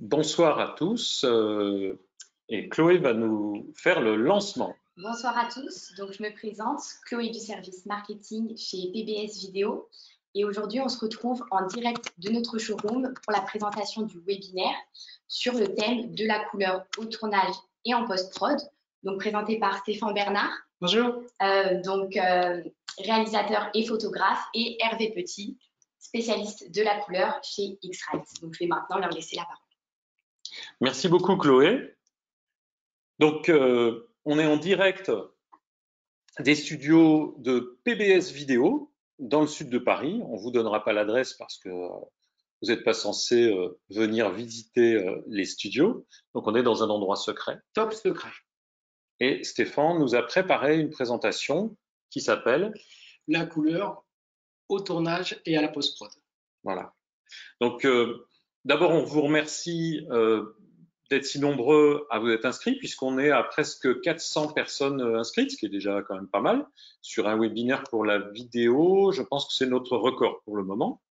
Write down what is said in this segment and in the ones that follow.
Bonsoir à tous et Chloé va nous faire le lancement. Bonsoir à tous, donc je me présente, Chloé du service marketing chez PBS Vidéo et aujourd'hui on se retrouve en direct de notre showroom pour la présentation du webinaire sur le thème de la couleur au tournage et en post-prod, donc présenté par Stéphane Bernard. Bonjour. Réalisateur et photographe, et Hervé Petit, spécialiste de la couleur chez X-Rite. Donc je vais maintenant leur laisser la parole. Merci beaucoup Chloé. Donc on est en direct des studios de PBS Vidéo dans le sud de Paris. On ne vous donnera pas l'adresse parce que vous n'êtes pas censé venir visiter les studios. Donc on est dans un endroit secret. Top secret. Et Stéphane nous a préparé une présentation qui s'appelle La couleur au tournage et à la post-prod. Voilà. Donc d'abord on vous remercie d'être si nombreux à vous être inscrits, puisqu'on est à presque 400 personnes inscrites, ce qui est déjà quand même pas mal, sur un webinaire pour la vidéo. Je pense que c'est notre record pour le moment.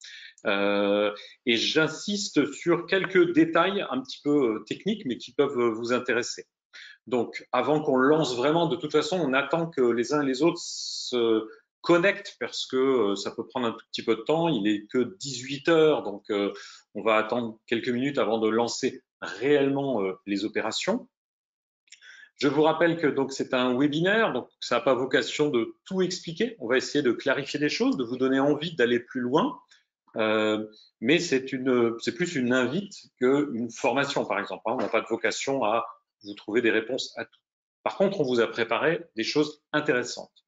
Et j'insiste sur quelques détails un petit peu techniques, mais qui peuvent vous intéresser. Donc, avant qu'on lance vraiment, de toute façon, on attend que les uns et les autres se connectent parce que ça peut prendre un tout petit peu de temps. Il est que 18 h, donc on va attendre quelques minutes avant de lancer réellement les opérations. Je vous rappelle que donc c'est un webinaire, donc ça n'a pas vocation de tout expliquer. On va essayer de clarifier des choses, de vous donner envie d'aller plus loin. Mais c'est plus une invite qu'une formation, par exemple. On n'a pas de vocation à vous trouver des réponses à tout. Par contre, on vous a préparé des choses intéressantes.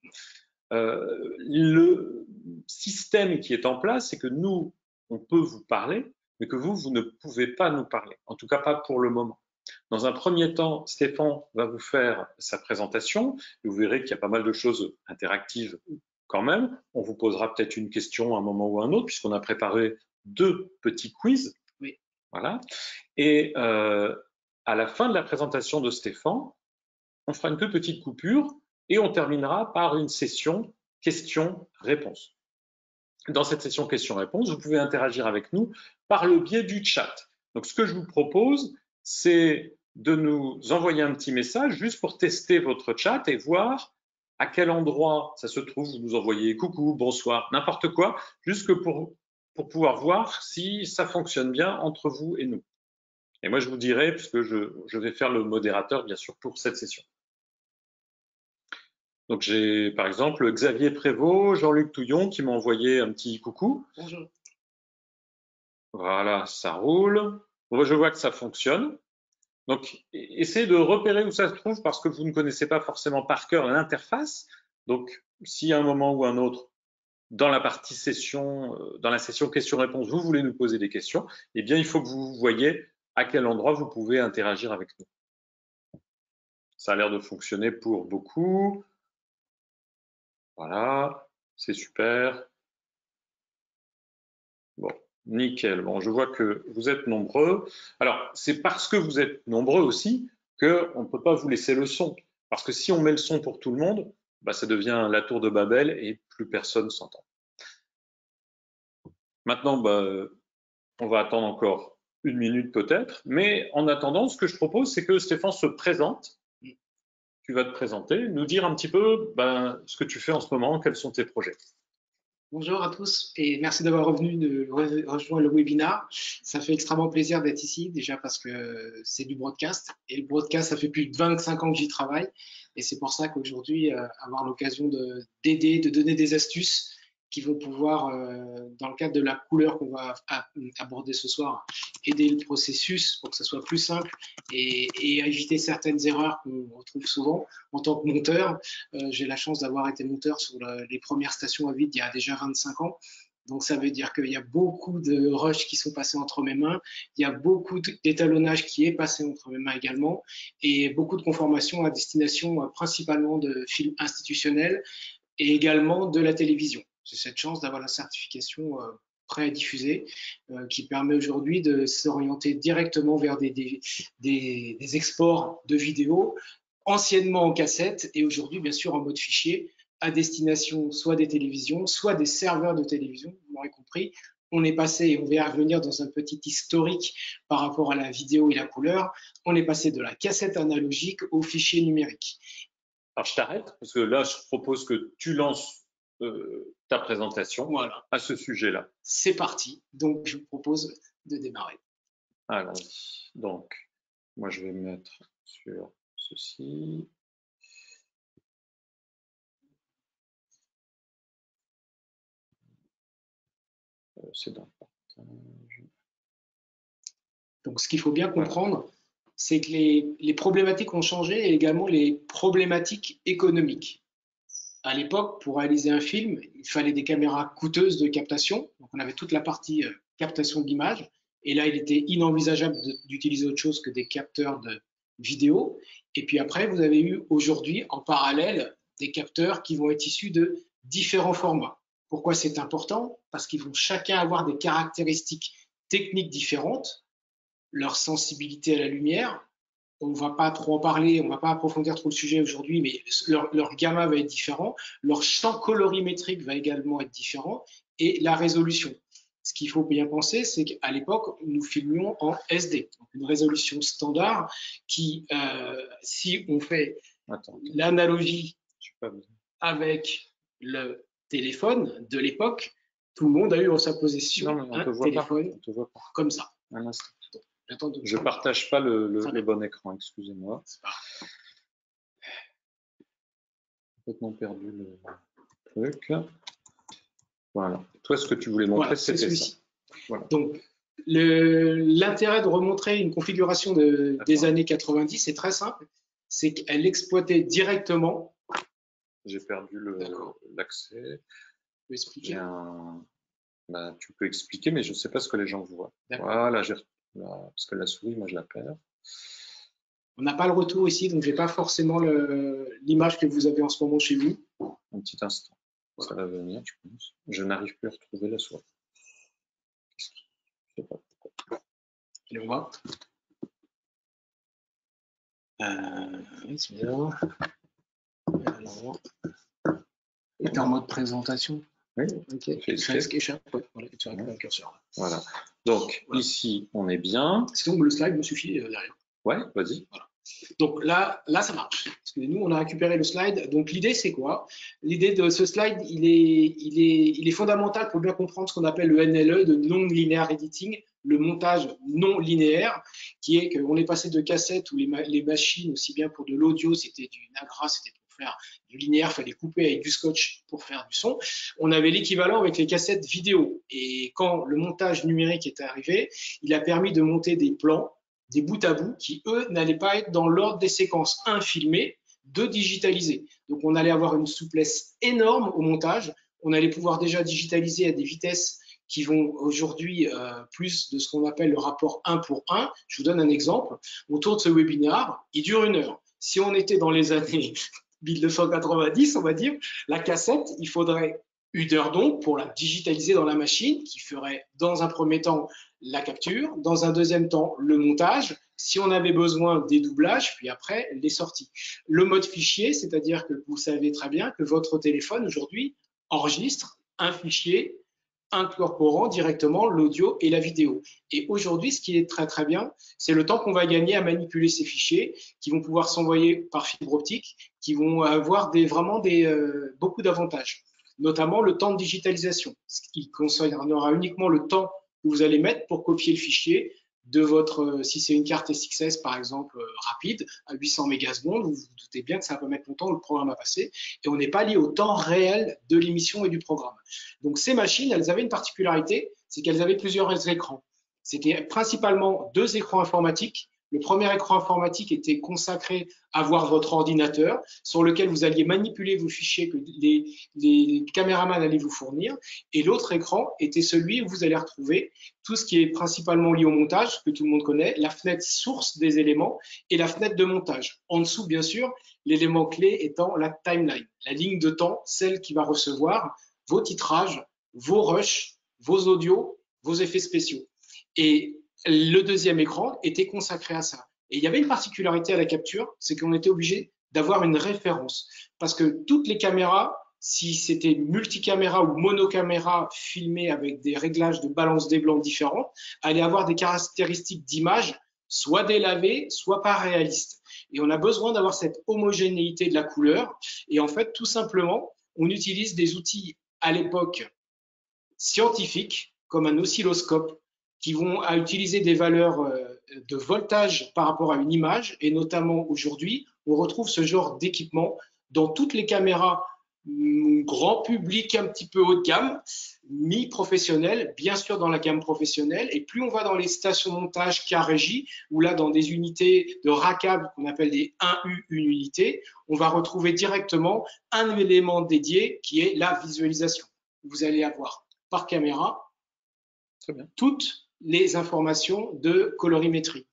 Le système qui est en place, c'est que nous, on peut vous parler, mais que vous ne pouvez pas nous parler. En tout cas, pas pour le moment. Dans un premier temps, Stéphane va vous faire sa présentation. Et vous verrez qu'il y a pas mal de choses interactives quand même. On vous posera peut-être une question à un moment ou à un autre, puisqu'on a préparé 2 petits quiz. Oui. Voilà. Et à la fin de la présentation de Stéphane, on fera une toute petite coupure et on terminera par une session questions-réponses. Dans cette session questions-réponses, vous pouvez interagir avec nous par le biais du chat. Donc, ce que je vous propose, c'est de nous envoyer un petit message juste pour tester votre chat et voir à quel endroit ça se trouve. Vous nous envoyez coucou, bonsoir, n'importe quoi, juste pour pouvoir voir si ça fonctionne bien entre vous et nous. Et moi, je vous dirai, puisque je vais faire le modérateur, bien sûr, pour cette session. Donc, j'ai par exemple Xavier Prévost, Jean-Luc Touillon qui m'ont envoyé un petit coucou. Bonjour. Voilà, ça roule. Bon, je vois que ça fonctionne. Donc, essayez de repérer où ça se trouve parce que vous ne connaissez pas forcément par cœur l'interface. Donc, si à un moment ou un autre, dans la partie session, dans la session questions-réponses, vous voulez nous poser des questions, eh bien, il faut que vous voyez à quel endroit vous pouvez interagir avec nous. Ça a l'air de fonctionner pour beaucoup. Voilà, c'est super. Bon, nickel. Bon, je vois que vous êtes nombreux. Alors, c'est parce que vous êtes nombreux aussi qu'on ne peut pas vous laisser le son. Parce que si on met le son pour tout le monde, bah, ça devient la tour de Babel et plus personne s'entend. Maintenant, bah, on va attendre encore 1 minute peut-être. Mais en attendant, ce que je propose, c'est que Stéphane se présente. Tu vas te présenter, nous dire un petit peu ce que tu fais en ce moment, quels sont tes projets. Bonjour à tous et merci d'avoir rejoint le webinaire. Ça fait extrêmement plaisir d'être ici, déjà parce que c'est du broadcast. Et le broadcast, ça fait plus de 25 ans que j'y travaille. Et c'est pour ça qu'aujourd'hui, avoir l'occasion d'aider, de donner des astuces qui vont pouvoir, dans le cadre de la couleur qu'on va aborder ce soir, aider le processus pour que ça soit plus simple et éviter certaines erreurs qu'on retrouve souvent. En tant que monteur, j'ai la chance d'avoir été monteur sur les premières stations à vide il y a déjà 25 ans. Donc, ça veut dire qu'il y a beaucoup de rushs qui sont passés entre mes mains, il y a beaucoup d'étalonnage qui est passé entre mes mains également, et beaucoup de conformations à destination principalement de films institutionnels et également de la télévision. J'ai cette chance d'avoir la certification prêt à diffuser qui permet aujourd'hui de s'orienter directement vers des exports de vidéos, anciennement en cassette et aujourd'hui bien sûr en mode fichier à destination soit des télévisions, soit des serveurs de télévision, vous l'aurez compris. on est passé, et on va y revenir dans un petit historique par rapport à la vidéo et la couleur, on est passé de la cassette analogique au fichier numérique. Alors, je t'arrête parce que là, je propose que tu lances ta présentation Voilà. à ce sujet-là. C'est parti. Donc, je vous propose de démarrer. Allons-y. Donc, moi, je vais me mettre sur ceci. C'est dans le partage. Donc, ce qu'il faut bien comprendre, c'est que les problématiques ont changé et également les problématiques économiques. À l'époque, pour réaliser un film, il fallait des caméras coûteuses de captation. Donc, on avait toute la partie captation d'image. Et là, il était inenvisageable d'utiliser autre chose que des capteurs de vidéo. Et puis après, vous avez eu aujourd'hui, en parallèle, des capteurs qui vont être issus de différents formats. Pourquoi c'est important? Parce qu'ils vont chacun avoir des caractéristiques techniques différentes, leur sensibilité à la lumière. On ne va pas trop en parler, on ne va pas approfondir trop le sujet aujourd'hui, mais leur gamma va être différent, leur champ colorimétrique va également être différent, et la résolution. Ce qu'il faut bien penser, c'est qu'à l'époque, nous filmions en SD, donc une résolution standard qui, si on fait l'analogie avec le téléphone de l'époque, tout le monde a eu en sa possession un téléphone comme ça. Un instant. Je ne partage pas le bon écran, excusez-moi. Complètement perdu le truc. Voilà. Toi, ce que tu voulais montrer, c'était ça. Voilà. Donc, l'intérêt de remontrer une configuration des années 90, c'est très simple. C'est qu'elle exploitait directement. J'ai perdu l'accès. Tu peux expliquer? Bah, tu peux expliquer, mais je ne sais pas ce que les gens voient. Voilà, parce que la souris, moi, je la perds. On n'a pas le retour ici, donc je n'ai pas forcément l'image que vous avez en ce moment chez vous. Un petit instant. Voilà. Ça va venir, je pense. Je n'arrive plus à retrouver la souris. Je ne sais pas pourquoi. Allez, on va. C'est bien. Alors, tu es en mode présentation. Oui, ok. Voilà. Donc, ici, on est bien. Sinon, le slide me suffit derrière. Ouais, vas-y. Voilà. Donc là, ça marche. Parce que nous, on a récupéré le slide. Donc l'idée, c'est quoi? L'idée de ce slide, il est fondamental pour bien comprendre ce qu'on appelle le NLE, de non-linear editing, le montage non linéaire, qui est qu'on est passé de cassettes où les machines, aussi bien pour de l'audio, c'était du Nagra, c'était pour faire du linéaire, il fallait couper avec du scotch pour faire du son. On avait l'équivalent avec les cassettes vidéo. Et quand le montage numérique est arrivé, il a permis de monter des plans, des bouts à bout qui, eux, n'allaient pas être dans l'ordre des séquences 1 filmées, 2 digitalisées. Donc, on allait avoir une souplesse énorme au montage. On allait pouvoir déjà digitaliser à des vitesses qui vont aujourd'hui plus de ce qu'on appelle le rapport 1 pour 1. Je vous donne un exemple. Autour de ce webinaire, il dure 1 heure. Si on était dans les années 1990, on va dire, la cassette, il faudrait 1 heure donc pour la digitaliser dans la machine, qui ferait dans un premier temps la capture, dans un deuxième temps le montage, si on avait besoin des doublages, puis après les sorties. Le mode fichier, c'est-à-dire que vous savez très bien que votre téléphone aujourd'hui enregistre un fichier incorporant directement l'audio et la vidéo. Et aujourd'hui, ce qui est très très bien, c'est le temps qu'on va gagner à manipuler ces fichiers qui vont pouvoir s'envoyer par fibre optique, qui vont avoir vraiment beaucoup d'avantages, notamment le temps de digitalisation, ce qui concernera uniquement le temps que vous allez mettre pour copier le fichier de votre, si c'est une carte SXS par exemple rapide, à 800 mégasecondes, vous vous doutez bien que ça va mettre longtemps le programme à passer, et on n'est pas lié au temps réel de l'émission et du programme. Donc ces machines, elles avaient une particularité, c'est qu'elles avaient plusieurs écrans. C'était principalement 2 écrans informatiques. Le premier écran informatique était consacré à voir votre ordinateur, sur lequel vous alliez manipuler vos fichiers que les caméramans allaient vous fournir. Et l'autre écran était celui où vous allez retrouver tout ce qui est principalement lié au montage, que tout le monde connaît, la fenêtre source des éléments et la fenêtre de montage. En dessous, bien sûr, l'élément clé étant la timeline, la ligne de temps, celle qui va recevoir vos titrages, vos rushs, vos audios, vos effets spéciaux. Et le deuxième écran était consacré à ça. Et il y avait une particularité à la capture, c'est qu'on était obligé d'avoir une référence. Parce que toutes les caméras si c'était multicaméra ou monocaméra filmé avec des réglages de balance des blancs différents, allait avoir des caractéristiques d'image soit délavées, soit pas réalistes. Et on a besoin d'avoir cette homogénéité de la couleur. Et en fait, tout simplement, on utilise des outils à l'époque scientifiques, comme un oscilloscope, qui vont utiliser des valeurs de voltage par rapport à une image. Et notamment aujourd'hui, on retrouve ce genre d'équipement dans toutes les caméras grand public un petit peu haut de gamme, mi-professionnel, bien sûr dans la gamme professionnelle. Et plus on va dans les stations de montage cas régie, ou là dans des unités de rackab qu'on appelle des 1U, une unité, on va retrouver directement un élément dédié qui est la visualisation. Vous allez avoir par caméra toutes les informations de colorimétrie.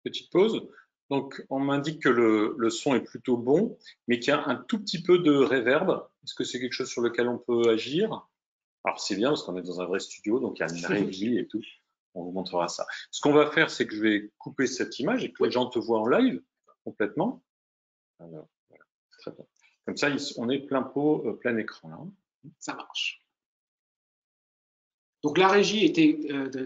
Petite pause. Donc, on m'indique que le son est plutôt bon, mais qu'il y a un tout petit peu de reverb. Est-ce que c'est quelque chose sur lequel on peut agir? Alors, c'est bien parce qu'on est dans un vrai studio, donc il y a une régie et tout. On vous montrera ça. Ce qu'on va faire, c'est que je vais couper cette image et que les gens te voient en live complètement. Alors, voilà. Très bien. Comme ça, on est plein pot, plein écran. Là. Ça marche. Donc la régie était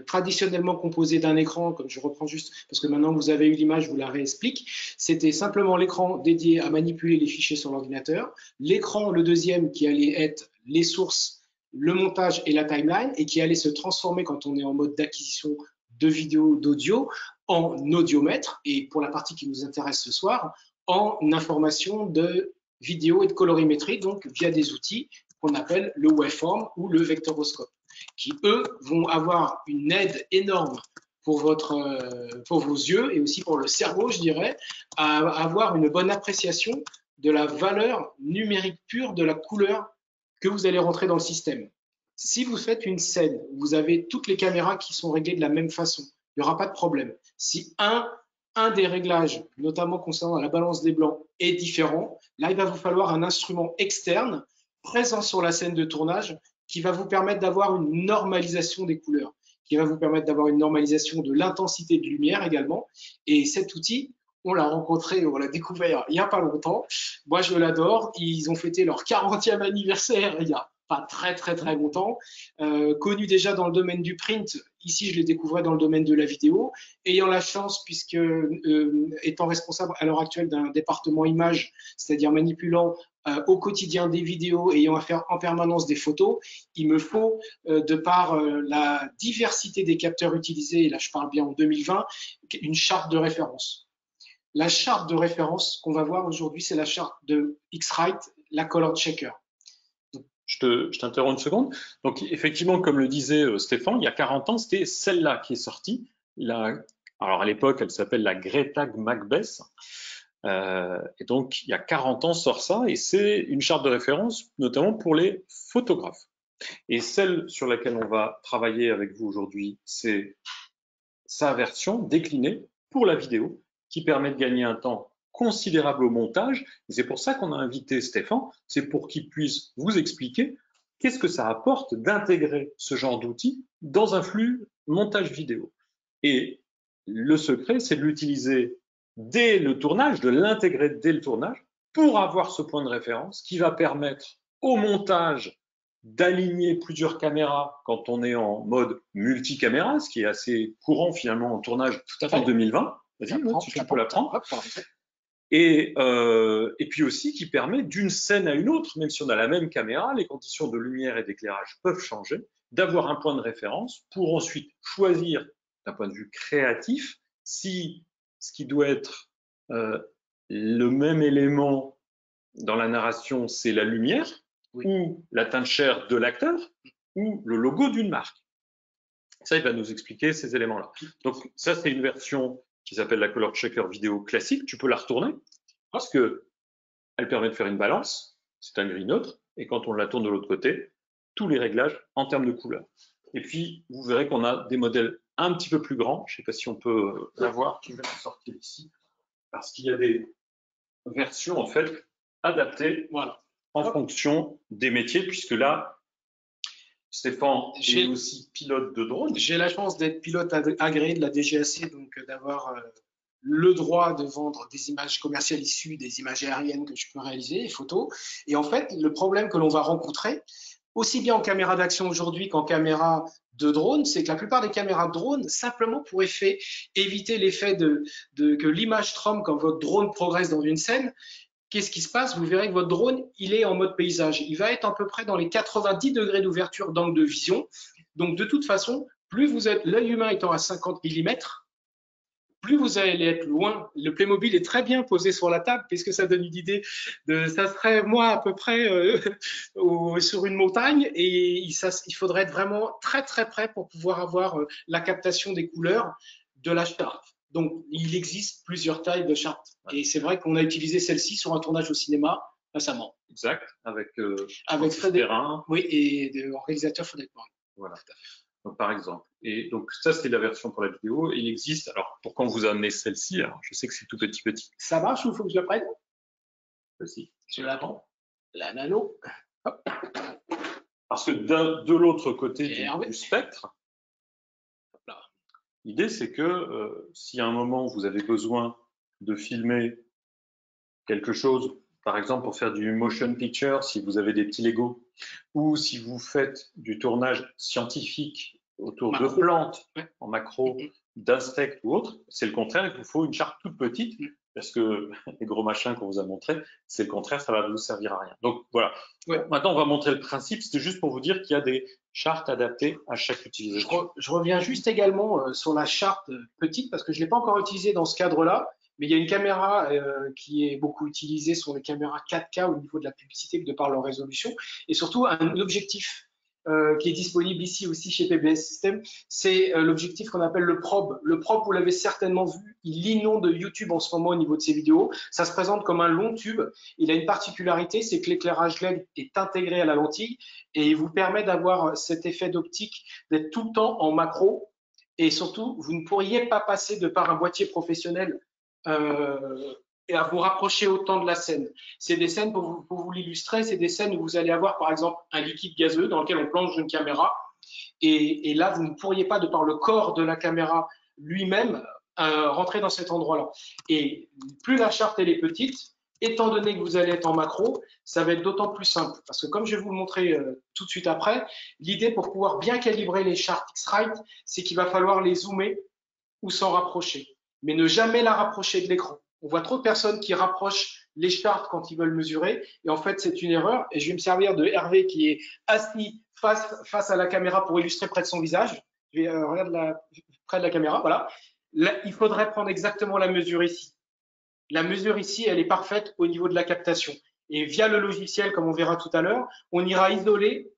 traditionnellement composée d'un écran, comme je reprends juste, parce que maintenant vous avez eu l'image, je vous la réexplique. C'était simplement l'écran dédié à manipuler les fichiers sur l'ordinateur. L'écran, le deuxième, qui allait être les sources, le montage et la timeline, et qui allait se transformer quand on est en mode d'acquisition de vidéo, d'audio, en audiomètre, et pour la partie qui nous intéresse ce soir, en information de vidéo et de colorimétrie, donc via des outils qu'on appelle le waveform ou le vectoroscope, qui, eux, vont avoir une aide énorme pour vos yeux et aussi pour le cerveau, je dirais, à avoir une bonne appréciation de la valeur numérique pure de la couleur que vous allez rentrer dans le système. Si vous faites une scène où vous avez toutes les caméras qui sont réglées de la même façon, il n'y aura pas de problème. Si un des réglages, notamment concernant la balance des blancs, est différent, là, il va vous falloir un instrument externe présent sur la scène de tournage qui va vous permettre d'avoir une normalisation des couleurs, qui va vous permettre d'avoir une normalisation de l'intensité de lumière également. Et cet outil, on l'a rencontré, on l'a découvert il n'y a pas longtemps. Moi, je l'adore. Ils ont fêté leur 40e anniversaire il y a pas très longtemps. Connu déjà dans le domaine du print, ici je les découvrais dans le domaine de la vidéo. Ayant la chance, puisque étant responsable à l'heure actuelle d'un département image, c'est-à-dire manipulant au quotidien des vidéos, ayant à faire en permanence des photos, il me faut, de par la diversité des capteurs utilisés, et là je parle bien en 2020, une charte de référence. La charte de référence qu'on va voir aujourd'hui, c'est la charte de X-Rite, la Color Checker. Je t'interromps une seconde. Donc, effectivement, comme le disait Stéphane, il y a 40 ans, c'était celle-là qui est sortie. Alors, à l'époque, elle s'appelle la Greytag Macbeth. Et donc, il y a 40 ans, sort ça, et c'est une charte de référence, notamment pour les photographes. Et celle sur laquelle on va travailler avec vous aujourd'hui, c'est sa version déclinée pour la vidéo, qui permet de gagner un temps considérable au montage. C'est pour ça qu'on a invité Stéphane, c'est pour qu'il puisse vous expliquer qu'est-ce que ça apporte d'intégrer ce genre d'outil dans un flux montage vidéo. Et le secret, c'est de l'utiliser dès le tournage, de l'intégrer dès le tournage pour avoir ce point de référence qui va permettre au montage d'aligner plusieurs caméras quand on est en mode multicaméra, ce qui est assez courant finalement en tournage en 2020. Vas-y, tu peux la prendre. Et puis aussi qui permet d'une scène à une autre, même si on a la même caméra, les conditions de lumière et d'éclairage peuvent changer, d'avoir un point de référence pour ensuite choisir d'un point de vue créatif si ce qui doit être le même élément dans la narration, c'est la lumière, oui, ou la teinte chair de l'acteur, ou le logo d'une marque. Ça, il va nous expliquer ces éléments-là. Donc ça, c'est une version qui s'appelle la Color Checker vidéo classique. Tu peux la retourner parce que elle permet de faire une balance. C'est un gris neutre. Et quand on la tourne de l'autre côté, tous les réglages en termes de couleur. Et puis, vous verrez qu'on a des modèles un petit peu plus grands. Je ne sais pas si on peut la voir. Je vais la sortir ici. Parce qu'il y a des versions, en fait, adaptées, voilà, en fonction des métiers, puisque là, Stéphane est aussi pilote de drone. J'ai la chance d'être pilote agréé de la DGAC, donc d'avoir le droit de vendre des images commerciales issues des images aériennes que je peux réaliser, les photos. Et en fait, le problème que l'on va rencontrer, aussi bien en caméra d'action aujourd'hui qu'en caméra de drone, c'est que la plupart des caméras de drone, simplement pour éviter l'effet que l'image tremble quand votre drone progresse dans une scène, qu'est-ce qui se passe? Vous verrez que votre drone, il est en mode paysage. Il va être à peu près dans les 90 degrés d'ouverture d'angle de vision. Donc, de toute façon, plus vous êtes, l'œil humain étant à 50 mm, plus vous allez être loin. Le Playmobil est très bien posé sur la table, puisque ça donne une idée de, ça serait moi à peu près sur une montagne, et il faudrait être vraiment très très près pour pouvoir avoir la captation des couleurs de la charte. Donc, il existe plusieurs tailles de charte. Et c'est vrai qu'on a utilisé celle-ci sur un tournage au cinéma récemment. Exact, avec Frédéric Perrin. Oui, et le réalisateur Frédéric Morin. Voilà. Donc, par exemple. Et donc, ça, c'est la version pour la vidéo. Il existe, alors, pour quand vous amenez celle-ci, alors, je sais que c'est tout petit. Ça marche ou il faut que je la prenne? Aussi. Je la prends. La nano. Hop. Parce que de l'autre côté du spectre, l'idée, c'est que si à un moment, vous avez besoin de filmer quelque chose, par exemple, pour faire du motion picture, si vous avez des petits Lego, ou si vous faites du tournage scientifique autour de plantes, en macro, d'insectes ou autre, c'est le contraire, il vous faut une charte toute petite, parce que les gros machins qu'on vous a montrés, c'est le contraire, ça va vous servir à rien. Donc voilà. Maintenant, on va montrer le principe, c'était juste pour vous dire qu'il y a des chartes adaptées à chaque utilisation. Je reviens juste également sur la charte petite, parce que je ne l'ai pas encore utilisée dans ce cadre-là. Mais il y a une caméra qui est beaucoup utilisée, sont les caméras 4K au niveau de la publicité de par leur résolution, et surtout un objectif qui est disponible ici aussi chez PBS System, c'est l'objectif qu'on appelle le probe. Le probe, vous l'avez certainement vu, il inonde YouTube en ce moment au niveau de ses vidéos. Ça se présente comme un long tube. Il a une particularité, c'est que l'éclairage LED est intégré à la lentille et il vous permet d'avoir cet effet d'optique, d'être tout le temps en macro. Et surtout, vous ne pourriez pas passer de par un boîtier professionnel et à vous rapprocher autant de la scène. C'est des scènes, pour vous l'illustrer, c'est des scènes où vous allez avoir par exemple un liquide gazeux dans lequel on plonge une caméra et là vous ne pourriez pas, de par le corps de la caméra lui-même, rentrer dans cet endroit-là. Et plus la charte elle est petite, étant donné que vous allez être en macro, ça va être d'autant plus simple. Parce que comme je vais vous le montrer tout de suite après, l'idée pour pouvoir bien calibrer les chartes X-Rite, c'est qu'il va falloir les zoomer ou s'en rapprocher, mais ne jamais la rapprocher de l'écran. On voit trop de personnes qui rapprochent les chartes quand ils veulent mesurer, et en fait, c'est une erreur. Et je vais me servir de Hervé qui est assis face à la caméra pour illustrer près de son visage. Je vais regarde près de la caméra, voilà. Là, il faudrait prendre exactement la mesure ici. La mesure ici, elle est parfaite au niveau de la captation. Et via le logiciel, comme on verra tout à l'heure, on ira isoler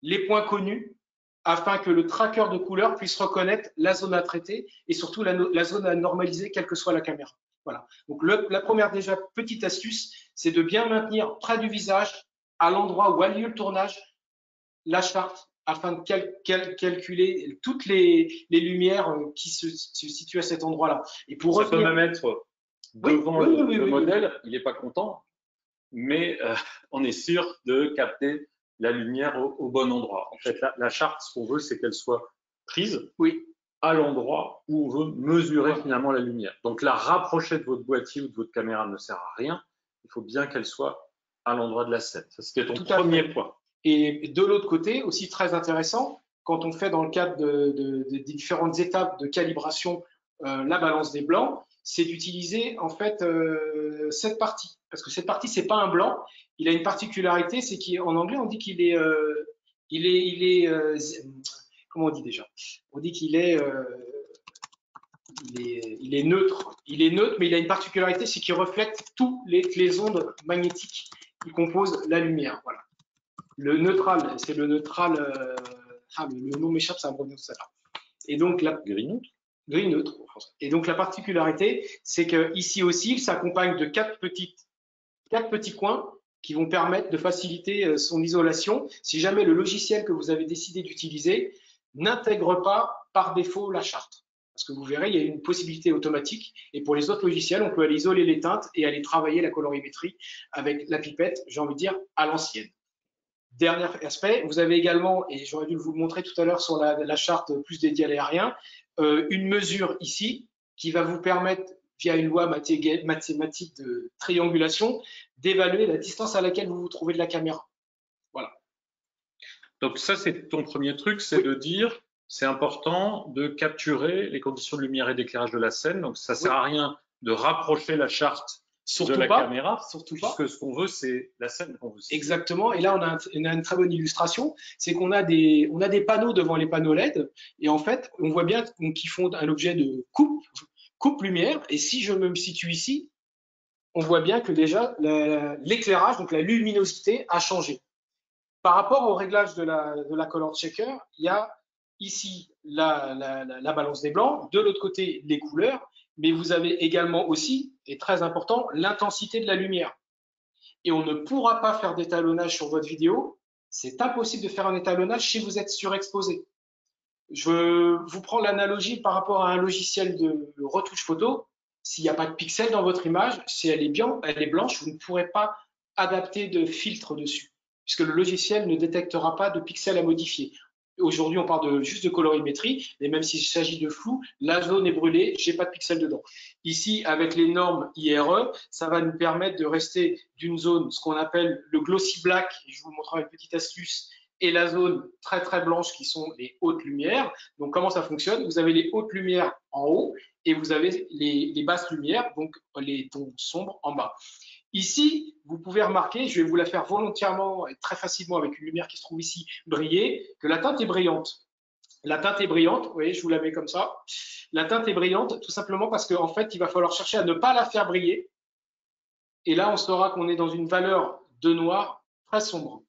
les points connus afin que le tracker de couleur puisse reconnaître la zone à traiter et surtout la zone à normaliser, quelle que soit la caméra. Voilà. Donc, la première déjà petite astuce, c'est de bien maintenir près du visage, à l'endroit où a lieu le tournage, la charte afin de calculer toutes les lumières qui se situent à cet endroit-là. Et pour ça revenir... peut même être devant le modèle, il n'est pas content, mais on est sûr de capter la lumière au bon endroit. En fait, la charte, ce qu'on veut, c'est qu'elle soit prise à l'endroit où on veut mesurer finalement la lumière. Donc, la rapprocher de votre boîtier ou de votre caméra ne sert à rien. Il faut bien qu'elle soit à l'endroit de la scène. Ça, c'était ton premier point. Et de l'autre côté, aussi très intéressant, quand on fait dans le cadre des différentes étapes de calibration la balance des blancs, c'est d'utiliser en fait cette partie. Parce que cette partie, c'est pas un blanc. Il a une particularité, c'est qu'en anglais, on dit qu'il est, comment on dit déjà? On dit qu'il est, il est neutre. Il est neutre, mais il a une particularité, c'est qu'il reflète toutes les ondes magnétiques qui composent la lumière. Voilà. Le neutral, c'est le neutral. Le nom m'échappe, ça me revient tout à l'heure. Et donc la gris neutre. Gris neutre. Et donc la particularité, c'est que ici aussi, il s'accompagne de quatre petits coins qui vont permettre de faciliter son isolation. Si jamais le logiciel que vous avez décidé d'utiliser n'intègre pas par défaut la charte. Parce que vous verrez, il y a une possibilité automatique. Et pour les autres logiciels, on peut aller isoler les teintes et aller travailler la colorimétrie avec la pipette, j'ai envie de dire, à l'ancienne. Dernier aspect, vous avez également, et j'aurais dû vous le montrer tout à l'heure sur la charte plus dédiée à l'aérien, une mesure ici qui va vous permettre, via une loi mathématique de triangulation, d'évaluer la distance à laquelle vous vous trouvez de la caméra. Voilà. Donc ça, c'est ton premier truc, c'est de dire, c'est important de capturer les conditions de lumière et d'éclairage de la scène. Donc ça sert à rien de rapprocher la charte de la caméra, puisque ce qu'on veut, c'est la scène qu'on veut. Exactement. Et là, on a une très bonne illustration, c'est qu'on a des panneaux devant les panneaux LED, et en fait, on voit bien qu'ils font un objet de coupe lumière. Et si je me situe ici, on voit bien que déjà l'éclairage, donc la luminosité, a changé. Par rapport au réglage de la color checker, il y a ici la balance des blancs, de l'autre côté les couleurs, mais vous avez également aussi, et très important, l'intensité de la lumière. Et on ne pourra pas faire d'étalonnage sur votre vidéo. C'est impossible de faire un étalonnage si vous êtes surexposé. Je vous prends l'analogie par rapport à un logiciel de retouche photo. S'il n'y a pas de pixels dans votre image, si elle est blanche, vous ne pourrez pas adapter de filtre dessus, puisque le logiciel ne détectera pas de pixels à modifier. Aujourd'hui, on parle juste de colorimétrie, mais même s'il s'agit de flou, la zone est brûlée, j'ai pas de pixels dedans. Ici, avec les normes IRE, ça va nous permettre de rester d'une zone, ce qu'on appelle le glossy black, et je vous montrerai une petite astuce, et la zone très très blanche qui sont les hautes lumières. Donc comment ça fonctionne? Vous avez les hautes lumières en haut et vous avez les basses lumières, donc les tons sombres en bas. Ici, vous pouvez remarquer, je vais vous la faire volontairement et très facilement avec une lumière qui se trouve ici, briller, que la teinte est brillante. La teinte est brillante, vous voyez, je vous la mets comme ça. La teinte est brillante tout simplement parce qu'en fait, il va falloir chercher à ne pas la faire briller. Et là, on saura qu'on est dans une valeur de noir très sombre.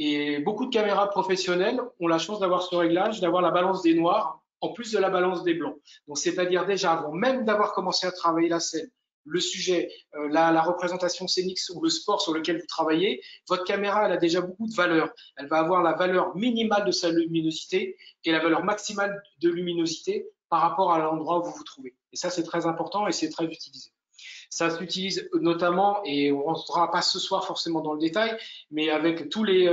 Et beaucoup de caméras professionnelles ont la chance d'avoir ce réglage, d'avoir la balance des noirs en plus de la balance des blancs. Donc, c'est-à-dire déjà avant même d'avoir commencé à travailler la scène, le sujet, la représentation scénique ou le sport sur lequel vous travaillez, votre caméra, elle a déjà beaucoup de valeur. Elle va avoir la valeur minimale de sa luminosité et la valeur maximale de luminosité par rapport à l'endroit où vous vous trouvez. Et ça, c'est très important et c'est très utilisé. Ça s'utilise notamment, et on ne rentrera pas ce soir forcément dans le détail, mais avec tous les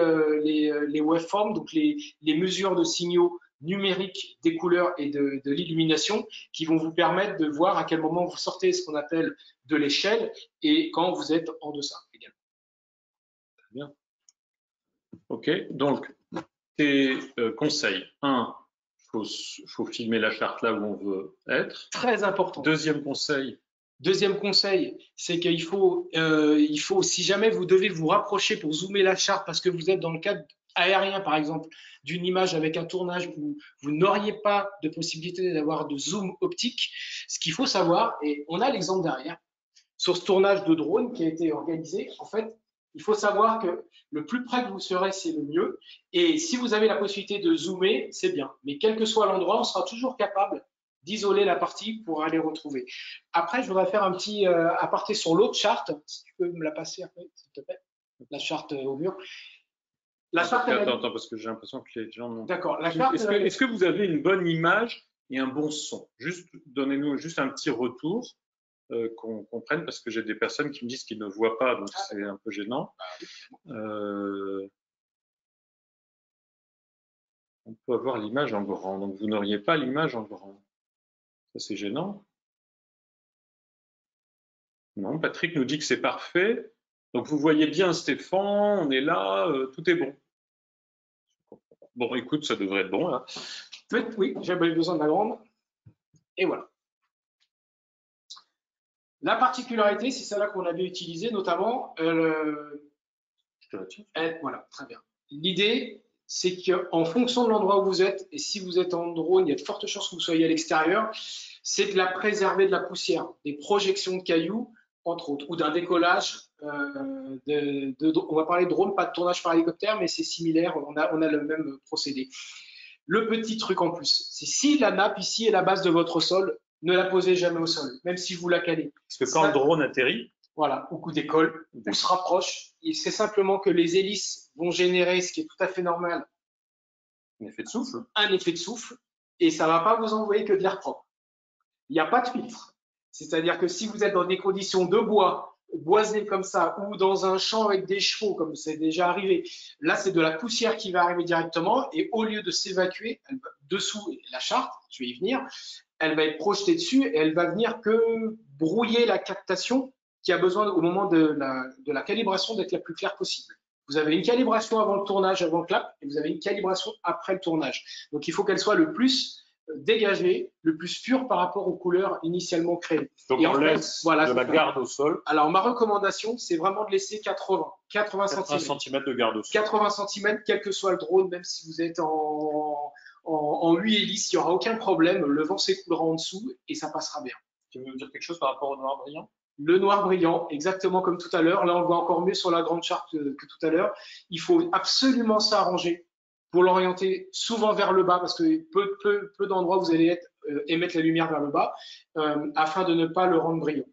waveforms, donc les mesures de signaux numériques des couleurs et de l'illumination qui vont vous permettre de voir à quel moment vous sortez ce qu'on appelle de l'échelle et quand vous êtes en deçà également. Très bien. OK, donc tes conseils. 1, il faut filmer la charte là où on veut être. Très important. Deuxième conseil, c'est qu'il faut, si jamais vous devez vous rapprocher pour zoomer la charte parce que vous êtes dans le cadre aérien, par exemple, d'une image avec un tournage où vous n'auriez pas de possibilité d'avoir de zoom optique, ce qu'il faut savoir, et on a l'exemple derrière, sur ce tournage de drone qui a été organisé, en fait, il faut savoir que le plus près que vous serez, c'est le mieux. Et si vous avez la possibilité de zoomer, c'est bien. Mais quel que soit l'endroit, on sera toujours capable d'isoler la partie pour aller retrouver. Après, je voudrais faire un petit aparté sur l'autre charte. Si tu peux me la passer après, s'il te plaît. La charte au mur. La charte. Attends, parce que j'ai l'impression que les gens n'ont. D'accord. Est-ce que vous avez une bonne image et un bon son? Juste, donnez-nous juste un petit retour qu'on comprenne, parce que j'ai des personnes qui me disent qu'ils ne voient pas, donc c'est un peu gênant. On peut avoir l'image en grand, donc vous n'auriez pas l'image en grand. Ça, c'est gênant. Non, Patrick nous dit que c'est parfait. Donc, vous voyez bien Stéphane, on est là, tout est bon. Bon, écoute, ça devrait être bon, là. Oui, j'avais besoin de la grande. Et voilà. La particularité, c'est celle-là qu'on avait utilisée, notamment. Voilà, très bien. L'idée, c'est qu'en fonction de l'endroit où vous êtes, et si vous êtes en drone, il y a de fortes chances que vous soyez à l'extérieur, c'est de la préserver de la poussière, des projections de cailloux, entre autres, ou d'un décollage. On va parler de drone, pas de tournage par hélicoptère, mais c'est similaire, on a le même procédé. Le petit truc en plus, c'est si la nappe ici est la base de votre sol, ne la posez jamais au sol, même si vous la calez. Parce que quand le drone atterrit, voilà, au coup d'école, ou se rapproche, et c'est simplement que les hélices vont générer, ce qui est tout à fait normal, un effet de souffle. Un effet de souffle, et ça ne va pas vous envoyer que de l'air propre. Il n'y a pas de filtre. C'est-à-dire que si vous êtes dans des conditions de bois, boisé comme ça, ou dans un champ avec des chevaux, comme c'est déjà arrivé, là, c'est de la poussière qui va arriver directement, et au lieu de s'évacuer, dessous la charte, je vais y venir, elle va être projetée dessus et elle va venir que brouiller la captation qui a besoin au moment de la calibration d'être la plus claire possible. Vous avez une calibration avant le tournage, avant le clap, et vous avez une calibration après le tournage. Donc il faut qu'elle soit le plus dégagée, le plus pure par rapport aux couleurs initialement créées. Donc et on laisse de la garde au sol. Alors ma recommandation, c'est vraiment de laisser 80 cm de garde au sol. 80 cm, quel que soit le drone, même si vous êtes en 8 hélices, il n'y aura aucun problème. Le vent s'écoulera en dessous et ça passera bien. Tu veux me dire quelque chose par rapport au noir brillant? Le noir brillant, exactement comme tout à l'heure. Là, on voit encore mieux sur la grande charte que tout à l'heure. Il faut absolument s'arranger pour l'orienter souvent vers le bas, parce que peu d'endroits vous allez émettre la lumière vers le bas, afin de ne pas le rendre brillant.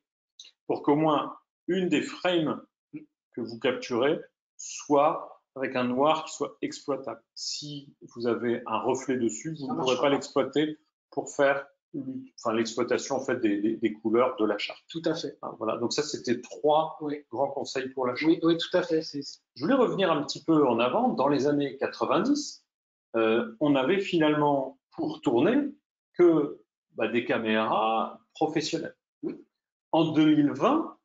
Pour qu'au moins une des frames que vous capturez soit avec un noir qui soit exploitable. Si vous avez un reflet dessus, vous ne pourrez pas l'exploiter pour faire l'exploitation en fait des couleurs de la charte. Tout à fait. Voilà. Donc ça, c'était 3 grands conseils pour la charte. Oui, tout à fait. Je voulais revenir un petit peu en avant. Dans les années 90, on avait finalement pour tourner que des caméras professionnelles. Oui. En 2020,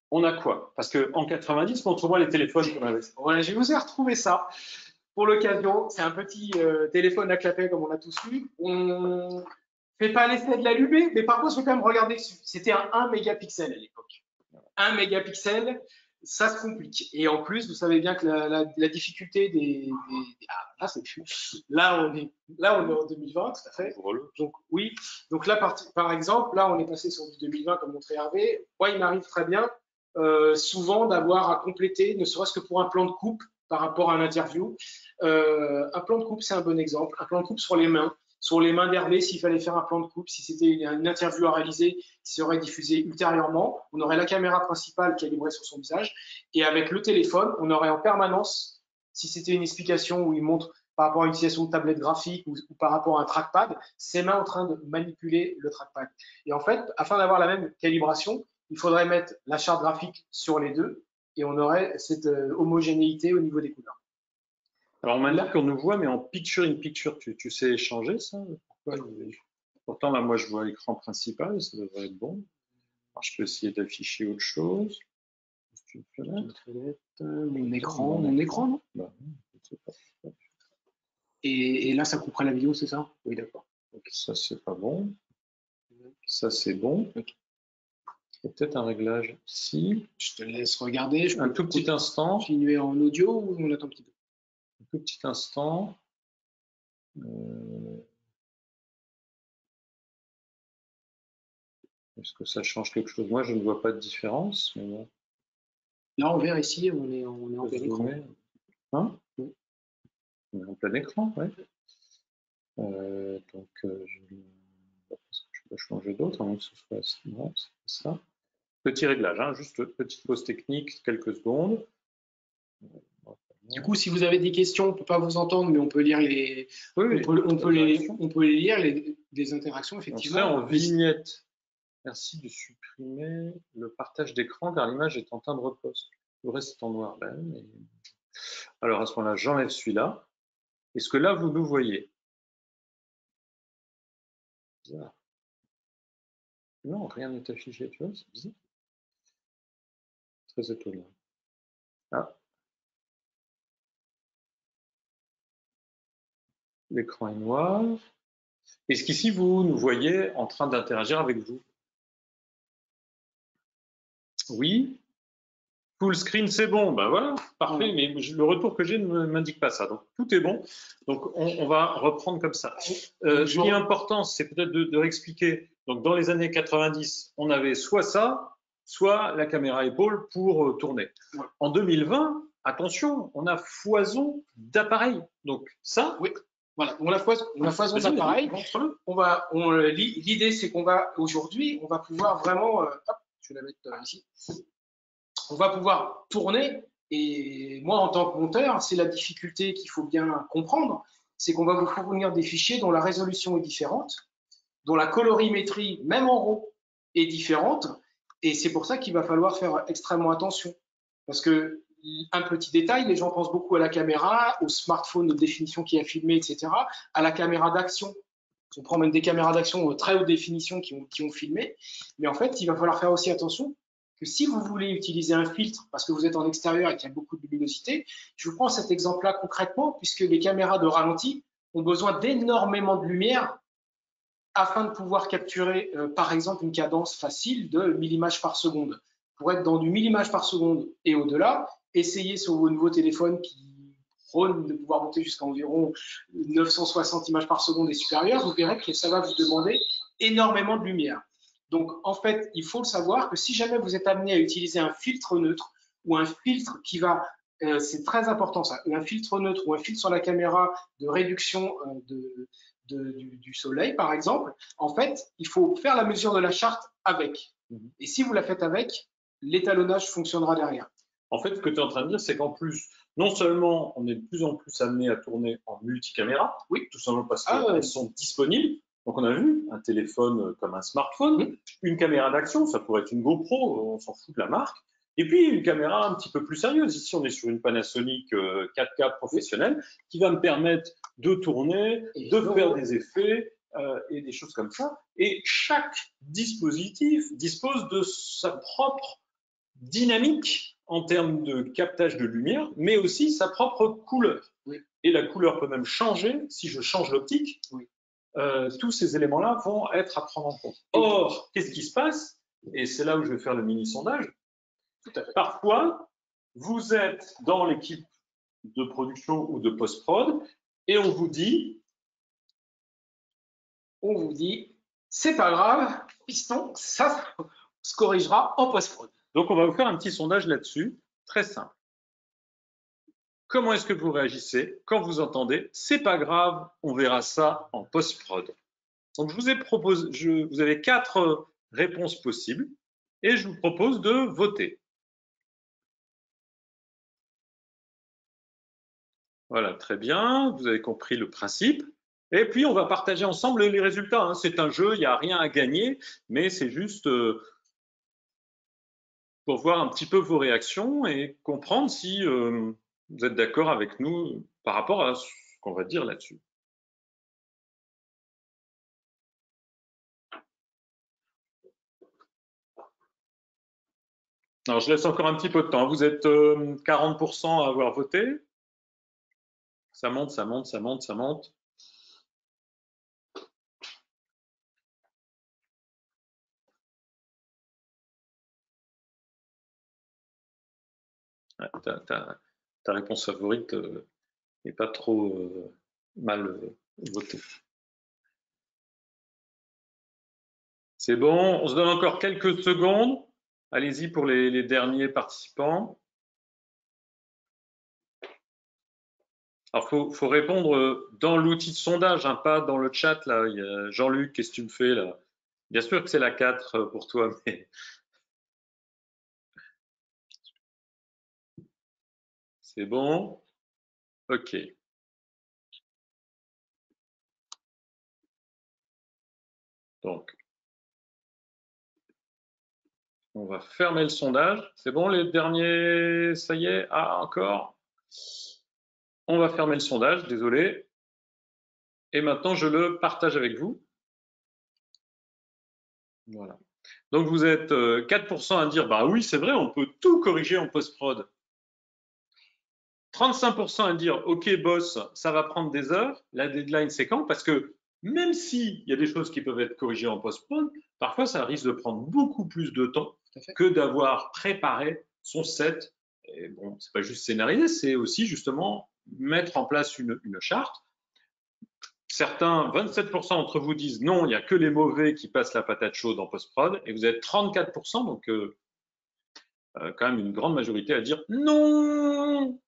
on a quoi? Parce qu'en 90, on trouvait les téléphones qu'on avait. Voilà, je vous ai retrouvé ça. Pour l'occasion, c'est un petit téléphone à clapet comme on a tous vu. On fait pas l'essai de l'allumer, mais par contre, je vais quand même regarder dessus. C'était un 1 mégapixel à l'époque. 1 mégapixel, ça se complique. Et en plus, vous savez bien que la difficulté là, on est en 2020, tout à fait. Donc oui. Donc là, par exemple, là, on est passé sur du 2020 comme montrait Hervé. Moi, il m'arrive très bien souvent d'avoir à compléter, ne serait-ce que pour un plan de coupe par rapport à l'interview. Un plan de coupe, c'est un bon exemple. Un plan de coupe sur les mains d'Hervé, s'il fallait faire un plan de coupe, si c'était une interview à réaliser qui serait diffusée ultérieurement, on aurait la caméra principale calibrée sur son visage et avec le téléphone, on aurait en permanence, si c'était une explication où il montre par rapport à une utilisation de tablette graphique ou par rapport à un trackpad, ses mains en train de manipuler le trackpad. Et en fait, afin d'avoir la même calibration, il faudrait mettre la charte graphique sur les deux et on aurait cette homogénéité au niveau des couleurs. Alors, on m'a dit qu'on nous voit, mais en picture-in-picture, tu sais changer ça? Pourtant, là, moi, je vois l'écran principal, ça devrait être bon. Alors, je peux essayer d'afficher autre chose. Mon écran, non? Et là, ça couperait la vidéo, c'est ça? Oui, d'accord. Okay. Ça, c'est pas bon. Ça, c'est bon. Okay. Peut-être un réglage ici. Je te laisse regarder. Un tout petit instant. Continuer en audio ou on attend un petit peu? Un tout petit instant. Est-ce que ça change quelque chose? Moi, je ne vois pas de différence. Mais bon. Là, en vert, ici, on est en plein écran. Hein? Oui. On est en plein écran, oui. Donc, je peux changer d'autre, avant que ce soit ça. Petit réglage, hein, juste petite pause technique, quelques secondes. Du coup, si vous avez des questions, on ne peut pas vous entendre, mais on peut lire les, on peut les lire, les interactions, effectivement. On serait en vignette. Merci de supprimer le partage d'écran car l'image est en teint de repose. Le reste est en noir. Alors à ce moment-là, j'enlève celui-là. Est-ce que là, vous nous voyez? Bizarre. Non, rien n'est affiché, tu vois, c'est bizarre. Très étonnant. Ah. L'écran est noir. Est-ce qu'ici, vous nous voyez en train d'interagir avec vous? Oui. Full screen, c'est bon. Ben voilà, parfait. Mais le retour que j'ai ne m'indique pas ça. Donc, tout est bon. Donc, on va reprendre comme ça. Ce qui est important, c'est peut-être de réexpliquer. Donc, dans les années 90, on avait soit ça, soit la caméra épaule pour tourner. Ouais. En 2020, attention, on a foison d'appareils. Donc, ça… Oui. Voilà, on a foison d'appareils. L'idée, c'est qu'on va aujourd'hui, on va pouvoir vraiment, hop, je vais la mettre ici. On va pouvoir tourner. Et moi, en tant que monteur, c'est la difficulté qu'il faut bien comprendre, c'est qu'on va vous fournir des fichiers dont la résolution est différente, dont la colorimétrie, même en RAW, est différente. Et c'est pour ça qu'il va falloir faire extrêmement attention, parce que un petit détail, les gens pensent beaucoup à la caméra, au smartphone de définition qui a filmé, etc., à la caméra d'action On prend même des caméras d'action très haute définition qui ont filmé. Mais en fait, il va falloir faire aussi attention que si vous voulez utiliser un filtre parce que vous êtes en extérieur et qu'il y a beaucoup de luminosité, je vous prends cet exemple-là concrètement, puisque les caméras de ralenti ont besoin d'énormément de lumière afin de pouvoir capturer, par exemple, une cadence facile de 1000 images par seconde. Pour être dans du 1000 images par seconde et au-delà, essayez sur vos nouveaux téléphones qui prônent de pouvoir monter jusqu'à environ 960 images par seconde et supérieur, vous verrez que ça va vous demander énormément de lumière. Donc, en fait, il faut le savoir que si jamais vous êtes amené à utiliser un filtre neutre ou un filtre qui va, c'est très important ça, un filtre neutre ou un filtre sur la caméra de réduction du soleil, par exemple, en fait, il faut faire la mesure de la charte avec. Et si vous la faites avec, l'étalonnage fonctionnera derrière. En fait, ce que tu es en train de dire, c'est qu'en plus, non seulement on est de plus en plus amené à tourner en multicaméra, oui, tout simplement parce qu'elles sont disponibles. Donc, on a vu un téléphone comme un smartphone, une caméra d'action, ça pourrait être une GoPro, on s'en fout de la marque. Et puis, une caméra un petit peu plus sérieuse. Ici, on est sur une Panasonic 4K professionnelle qui va me permettre de tourner, de faire des effets et des choses comme ça. Et chaque dispositif dispose de sa propre dynamique en termes de captage de lumière, mais aussi sa propre couleur. Oui. Et la couleur peut même changer si je change l'optique. Oui. Tous ces éléments-là vont être à prendre en compte. Or, qu'est-ce qui se passe? Et c'est là où je vais faire le mini-sondage. Parfois, vous êtes dans l'équipe de production ou de post-prod et on vous dit, c'est pas grave, piston, ça se corrigera en post-prod. Donc, on va vous faire un petit sondage là-dessus, très simple. Comment est-ce que vous réagissez quand vous entendez « c'est pas grave, on verra ça en post-prod ». Donc, je vous ai proposé, vous avez 4 réponses possibles et je vous propose de voter. Voilà, très bien, vous avez compris le principe. Et puis, on va partager ensemble les résultats, hein. C'est un jeu, il n'y a rien à gagner, mais c'est juste pour voir un petit peu vos réactions et comprendre si vous êtes d'accord avec nous par rapport à ce qu'on va dire là-dessus. Alors, je laisse encore un petit peu de temps. Vous êtes 40% à avoir voté. Ça monte, ça monte, ça monte, ça monte. Ouais, ta réponse favorite n'est pas trop mal votée. C'est bon, on se donne encore quelques secondes. Allez-y pour les derniers participants. Alors, faut répondre dans l'outil de sondage, hein, pas dans le chat. Là, il y a Jean-Luc, qu'est-ce que tu me fais là? Bien sûr que c'est la 4 pour toi, mais c'est bon. OK. Donc, on va fermer le sondage. C'est bon, les derniers, ça y est? Ah, encore? On va fermer le sondage, désolé. Et maintenant, je le partage avec vous. Voilà. Donc, vous êtes 4% à dire, bah oui, c'est vrai, on peut tout corriger en post-prod. 35% à dire, OK, boss, ça va prendre des heures. La deadline, c'est quand? Parce que même s'il y a des choses qui peuvent être corrigées en post-prod, parfois, ça risque de prendre beaucoup plus de temps que d'avoir préparé son set. Et bon, c'est pas juste scénariser, c'est aussi justement mettre en place une charte. Certains, 27% d'entre vous disent non, il n'y a que les mauvais qui passent la patate chaude en post-prod, et vous êtes 34%, donc quand même une grande majorité à dire non.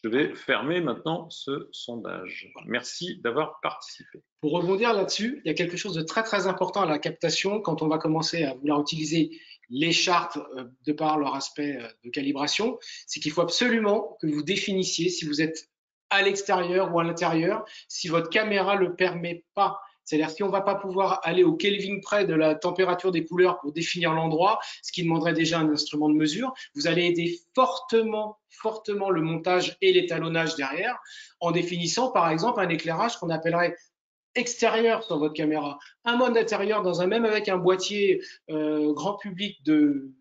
Je vais fermer maintenant ce sondage. Merci d'avoir participé. Pour rebondir là-dessus, il y a quelque chose de très très important à la captation quand on va commencer à vouloir utiliser les chartes de par leur aspect de calibration, c'est qu'il faut absolument que vous définissiez si vous êtes à l'extérieur ou à l'intérieur, si votre caméra ne le permet pas. C'est-à-dire si on ne va pas pouvoir aller au Kelvin près de la température des couleurs pour définir l'endroit, ce qui demanderait déjà un instrument de mesure, vous allez aider fortement le montage et l'étalonnage derrière en définissant par exemple un éclairage qu'on appellerait extérieur sur votre caméra, un mode intérieur même avec un boîtier grand public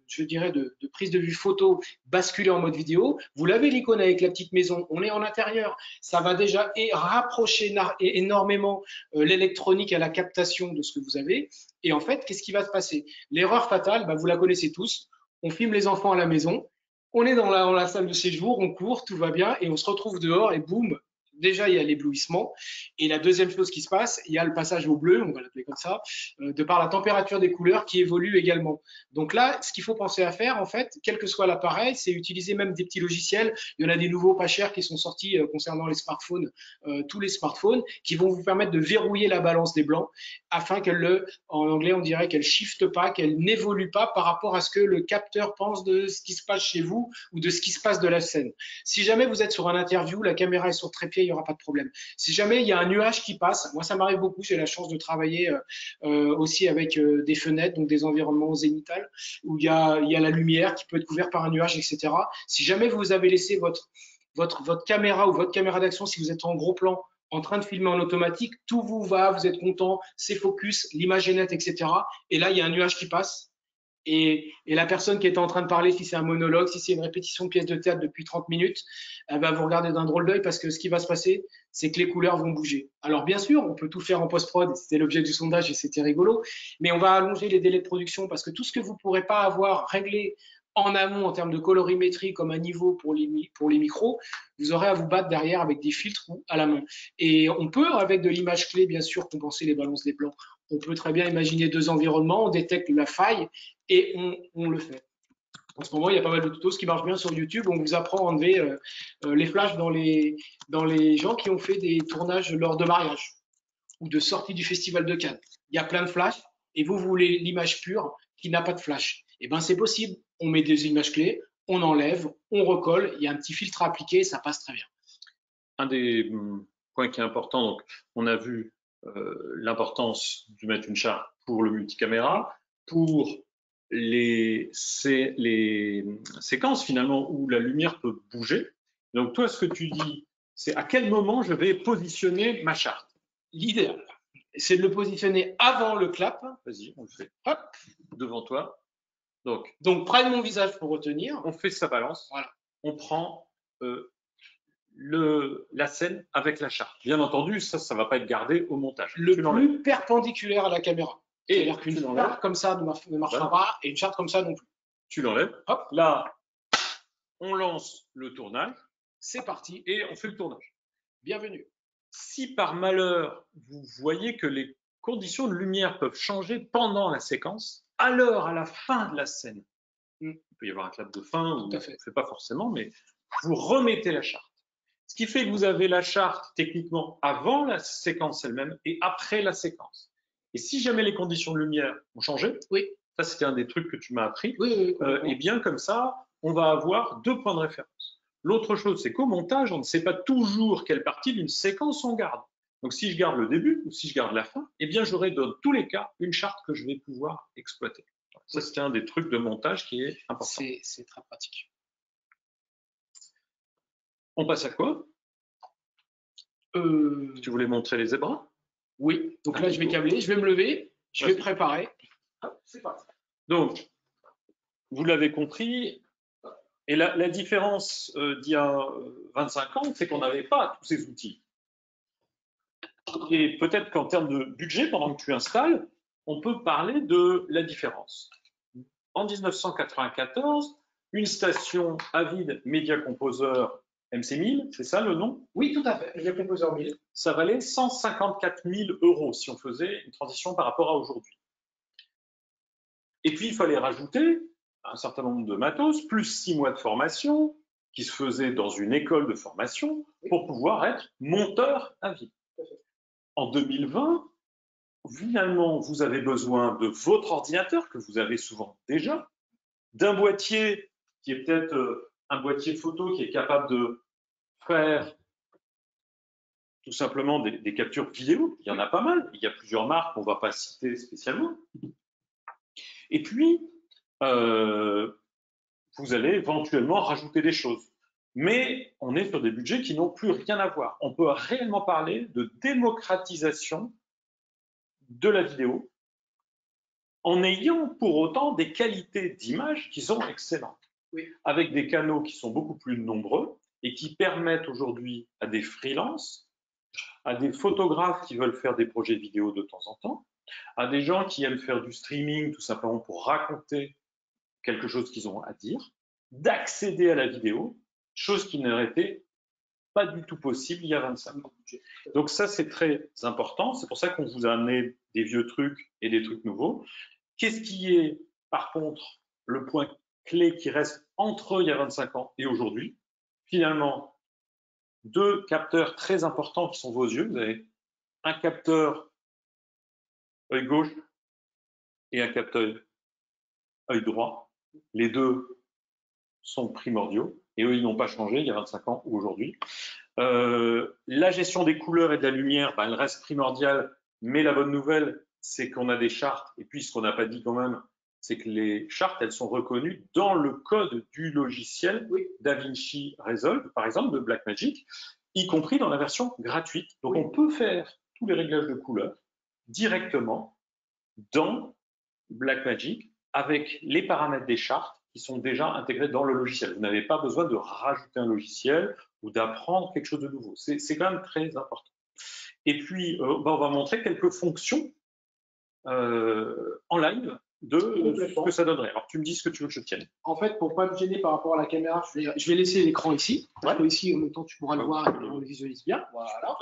je dirais, de prise de vue photo basculé en mode vidéo. Vous l'avez l'icône avec la petite maison, on est en intérieur. Ça va déjà rapprocher énormément l'électronique à la captation de ce que vous avez. Et en fait, qu'est-ce qui va se passer? L'erreur fatale, bah, vous la connaissez tous. On filme les enfants à la maison. On est dans la salle de séjour, on court, tout va bien, et on se retrouve dehors et boum, déjà il y a l'éblouissement. Et la deuxième chose qui se passe, il y a le passage au bleu, on va l'appeler comme ça, de par la température des couleurs qui évolue également. Donc là, ce qu'il faut penser à faire, en fait, quel que soit l'appareil, c'est utiliser même des petits logiciels. Il y en a des nouveaux pas chers qui sont sortis concernant les smartphones, tous les smartphones, qui vont vous permettre de verrouiller la balance des blancs afin en anglais on dirait qu'elle shift pas, qu'elle n'évolue pas par rapport à ce que le capteur pense de ce qui se passe chez vous ou de ce qui se passe de la scène. Si jamais vous êtes sur un interview, la caméra est sur trépied, il n'y aura pas de problème. Si jamais il y a un nuage qui passe, moi ça m'arrive beaucoup, j'ai la chance de travailler aussi avec des fenêtres, donc des environnements zénithales, où il y a la lumière qui peut être couverte par un nuage, etc. Si jamais vous avez laissé votre caméra ou votre caméra d'action, si vous êtes en gros plan, en train de filmer en automatique, tout vous va, vous êtes content, c'est focus, l'image est nette, etc. Et là, il y a un nuage qui passe. Et la personne qui est en train de parler, si c'est un monologue, si c'est une répétition de pièce de théâtre depuis 30 minutes, elle va vous regarder d'un drôle d'œil parce que ce qui va se passer, c'est que les couleurs vont bouger. Alors bien sûr, on peut tout faire en post-prod, c'était l'objet du sondage et c'était rigolo, mais on va allonger les délais de production parce que tout ce que vous ne pourrez pas avoir réglé en amont en termes de colorimétrie comme un niveau pour les micros, vous aurez à vous battre derrière avec des filtres ou à la main. Et on peut, avec de l'image clé, bien sûr, compenser les balances des blancs. On peut très bien imaginer deux environnements, on détecte la faille et on le fait. En ce moment, il y a pas mal de tutos qui marchent bien sur YouTube. On vous apprend à enlever les flashs dans les gens qui ont fait des tournages lors de mariage ou de sortie du Festival de Cannes. Il y a plein de flashs et vous voulez l'image pure qui n'a pas de flash. Eh bien, c'est possible. On met des images clés, on enlève, on recolle, il y a un petit filtre à appliquer et ça passe très bien. Un des points qui est important, donc on a vu l'importance de mettre une charte pour le multicaméra, pour les séquences finalement où la lumière peut bouger. Donc toi, ce que tu dis, c'est à quel moment je vais positionner ma charte. L'idéal, c'est de le positionner avant le clap. Vas-y, on le fait. Hop, devant toi. Donc près de mon visage pour retenir. On fait sa balance. Voilà. On prend la scène avec la charte. Bien entendu, ça ne va pas être gardé au montage. Le plus perpendiculaire à la caméra. C'est-à-dire qu'une charte comme ça ne marchera pas et une charte comme ça non plus. Tu l'enlèves. Hop, là, on lance le tournage. C'est parti. Et on fait le tournage. Bienvenue. Si par malheur, vous voyez que les conditions de lumière peuvent changer pendant la séquence, alors à la fin de la scène, il peut y avoir un clap de fin, ou on ne fait pas forcément, mais vous remettez la charte. Ce qui fait que vous avez la charte techniquement avant la séquence elle-même et après la séquence. Et si jamais les conditions de lumière ont changé, oui, ça c'était un des trucs que tu m'as appris, oui, et bien comme ça, on va avoir 2 points de référence. L'autre chose, c'est qu'au montage, on ne sait pas toujours quelle partie d'une séquence on garde. Donc si je garde le début ou si je garde la fin, eh bien j'aurai dans tous les cas une charte que je vais pouvoir exploiter. Ça, c'est un des trucs de montage qui est important. C'est très pratique. On passe à quoi? Tu voulais montrer les zébras? Oui, donc là je vais câbler, je vais me lever, je vais préparer. C'est parti. Donc, vous l'avez compris, et la différence d'il y a 25 ans, c'est qu'on n'avait pas tous ces outils. Et peut-être qu'en termes de budget, pendant que tu installes, on peut parler de la différence. En 1994, une station Avid Media Composer MC1000, c'est ça le nom? Oui, tout à fait, Media Composer 1000. Ça valait 154 000 € si on faisait une transition par rapport à aujourd'hui. Et puis, il fallait rajouter un certain nombre de matos, plus 6 mois de formation, qui se faisait dans une école de formation, pour pouvoir être monteur Avid. En 2020, finalement, vous avez besoin de votre ordinateur, que vous avez souvent déjà, d'un boîtier qui est peut-être un boîtier photo qui est capable de faire tout simplement des captures vidéo. Il y en a pas mal. Il y a plusieurs marques qu'on ne va pas citer spécialement. Et puis, vous allez éventuellement rajouter des choses. Mais on est sur des budgets qui n'ont plus rien à voir. On peut réellement parler de démocratisation de la vidéo en ayant pour autant des qualités d'image qui sont excellentes, avec des canaux qui sont beaucoup plus nombreux et qui permettent aujourd'hui à des freelances, à des photographes qui veulent faire des projets vidéo de temps en temps, à des gens qui aiment faire du streaming tout simplement pour raconter quelque chose qu'ils ont à dire, d'accéder à la vidéo, chose qui n'aurait été pas du tout possible il y a 25 ans. Donc ça, c'est très important. C'est pour ça qu'on vous a amené des vieux trucs et des trucs nouveaux. Qu'est-ce qui est, par contre, le point clé qui reste entre il y a 25 ans et aujourd'hui? Finalement, deux capteurs très importants qui sont vos yeux. Vous avez un capteur œil gauche et un capteur œil droit. Les deux sont primordiaux et eux, ils n'ont pas changé il y a 25 ans ou aujourd'hui. La gestion des couleurs et de la lumière, elle reste primordiale, mais la bonne nouvelle, c'est qu'on a des chartes. Et puis, ce qu'on n'a pas dit quand même, c'est que les chartes, elles sont reconnues dans le code du logiciel DaVinci Resolve, par exemple, de Blackmagic, y compris dans la version gratuite. Donc, on peut faire tous les réglages de couleurs directement dans Blackmagic avec les paramètres des chartes qui sont déjà intégrés dans le logiciel. Vous n'avez pas besoin de rajouter un logiciel ou d'apprendre quelque chose de nouveau. C'est quand même très important. Et puis, on va montrer quelques fonctions en live de ce que ça donnerait. Alors, tu me dis ce que tu veux que je tienne. En fait, pour ne pas me gêner par rapport à la caméra, je vais laisser l'écran ici. Parce que ici, en même temps, tu pourras le voir et on le visualise bien. Voilà.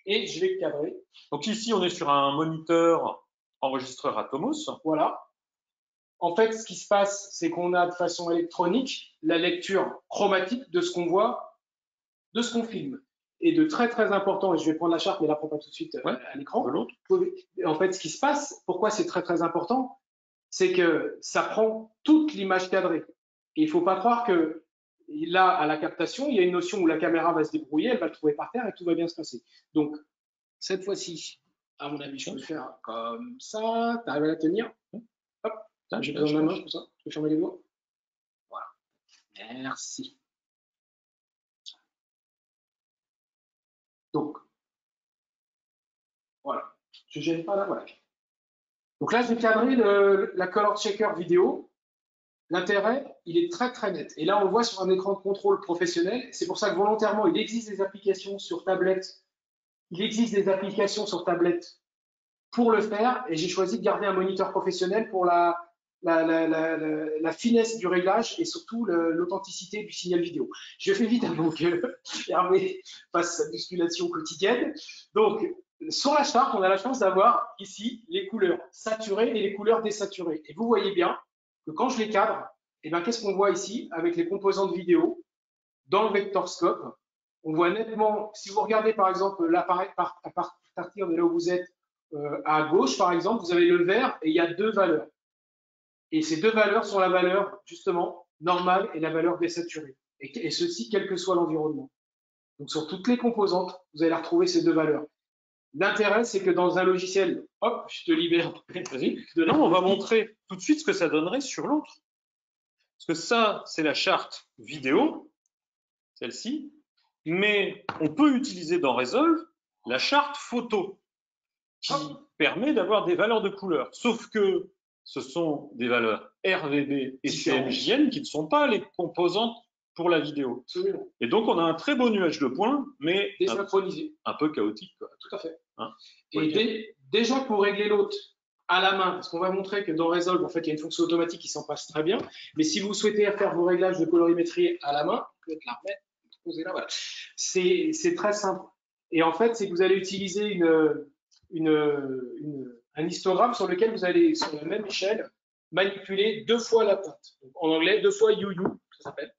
Et je vais le cadrer. Donc ici, on est sur un moniteur enregistreur Atomos. Voilà. En fait, ce qui se passe, c'est qu'on a de façon électronique la lecture chromatique de ce qu'on voit, de ce qu'on filme. Et de très très important, et je vais prendre la charte, mais la prends pas tout de suite à l'écran. En fait, ce qui se passe, pourquoi c'est très très important, c'est que ça prend toute l'image cadrée. Et il ne faut pas croire que là, à la captation, il y a une notion où la caméra va se débrouiller, elle va le trouver par terre et tout va bien se passer. Donc, cette fois-ci, à mon avis, je peux le faire comme ça. Tu arrives à la tenir? Hop. J'ai besoin de ma main pour ça. Je peux fermer les doigts. Voilà. Merci. Donc, voilà. Je ne gêne pas là. Voilà. Donc là, j'ai cadré la color checker vidéo. L'intérêt, il est très très net. Et là, on le voit sur un écran de contrôle professionnel. C'est pour ça que volontairement, il existe des applications sur tablette. Il existe des applications sur tablette pour le faire. Et j'ai choisi de garder un moniteur professionnel pour la finesse du réglage et surtout l'authenticité du signal vidéo. Je fais vite avant que Hervé fasse sa musculation quotidienne. Donc, sur la charte, on a la chance d'avoir ici les couleurs saturées et les couleurs désaturées. Et vous voyez bien que quand je les cadre, eh bien, qu'est-ce qu'on voit ici avec les composantes vidéo dans le vector scope? On voit nettement, si vous regardez par exemple l'appareil à partir de là où vous êtes à gauche, par exemple, vous avez le vert et il y a deux valeurs. Et ces deux valeurs sont la valeur, justement, normale et la valeur désaturée. Et ceci, quel que soit l'environnement. Donc, sur toutes les composantes, vous allez retrouver ces deux valeurs. L'intérêt, c'est que dans un logiciel, hop, je te libère. Non, on va montrer tout de suite ce que ça donnerait sur l'autre. Parce que ça, c'est la charte vidéo, celle-ci. Mais on peut utiliser dans Resolve la charte photo, qui permet d'avoir des valeurs de couleur. Sauf que ce sont des valeurs RVB et CMJN qui ne sont pas les composantes pour la vidéo. Absolument. Et donc, on a un très beau nuage de points, mais désynchronisé. Un peu chaotique, quoi. Tout à fait. Hein, et déjà, pour régler l'autre à la main, parce qu'on va montrer que dans Resolve, en fait, il y a une fonction automatique qui s'en passe très bien. Mais si vous souhaitez faire vos réglages de colorimétrie à la main, vous pouvez la remettre, poser là, voilà. C'est très simple. Et en fait, c'est que vous allez utiliser un histogramme sur lequel vous allez, sur la même échelle, manipuler deux fois la pointe. Donc, en anglais, deux fois you, ça s'appelle.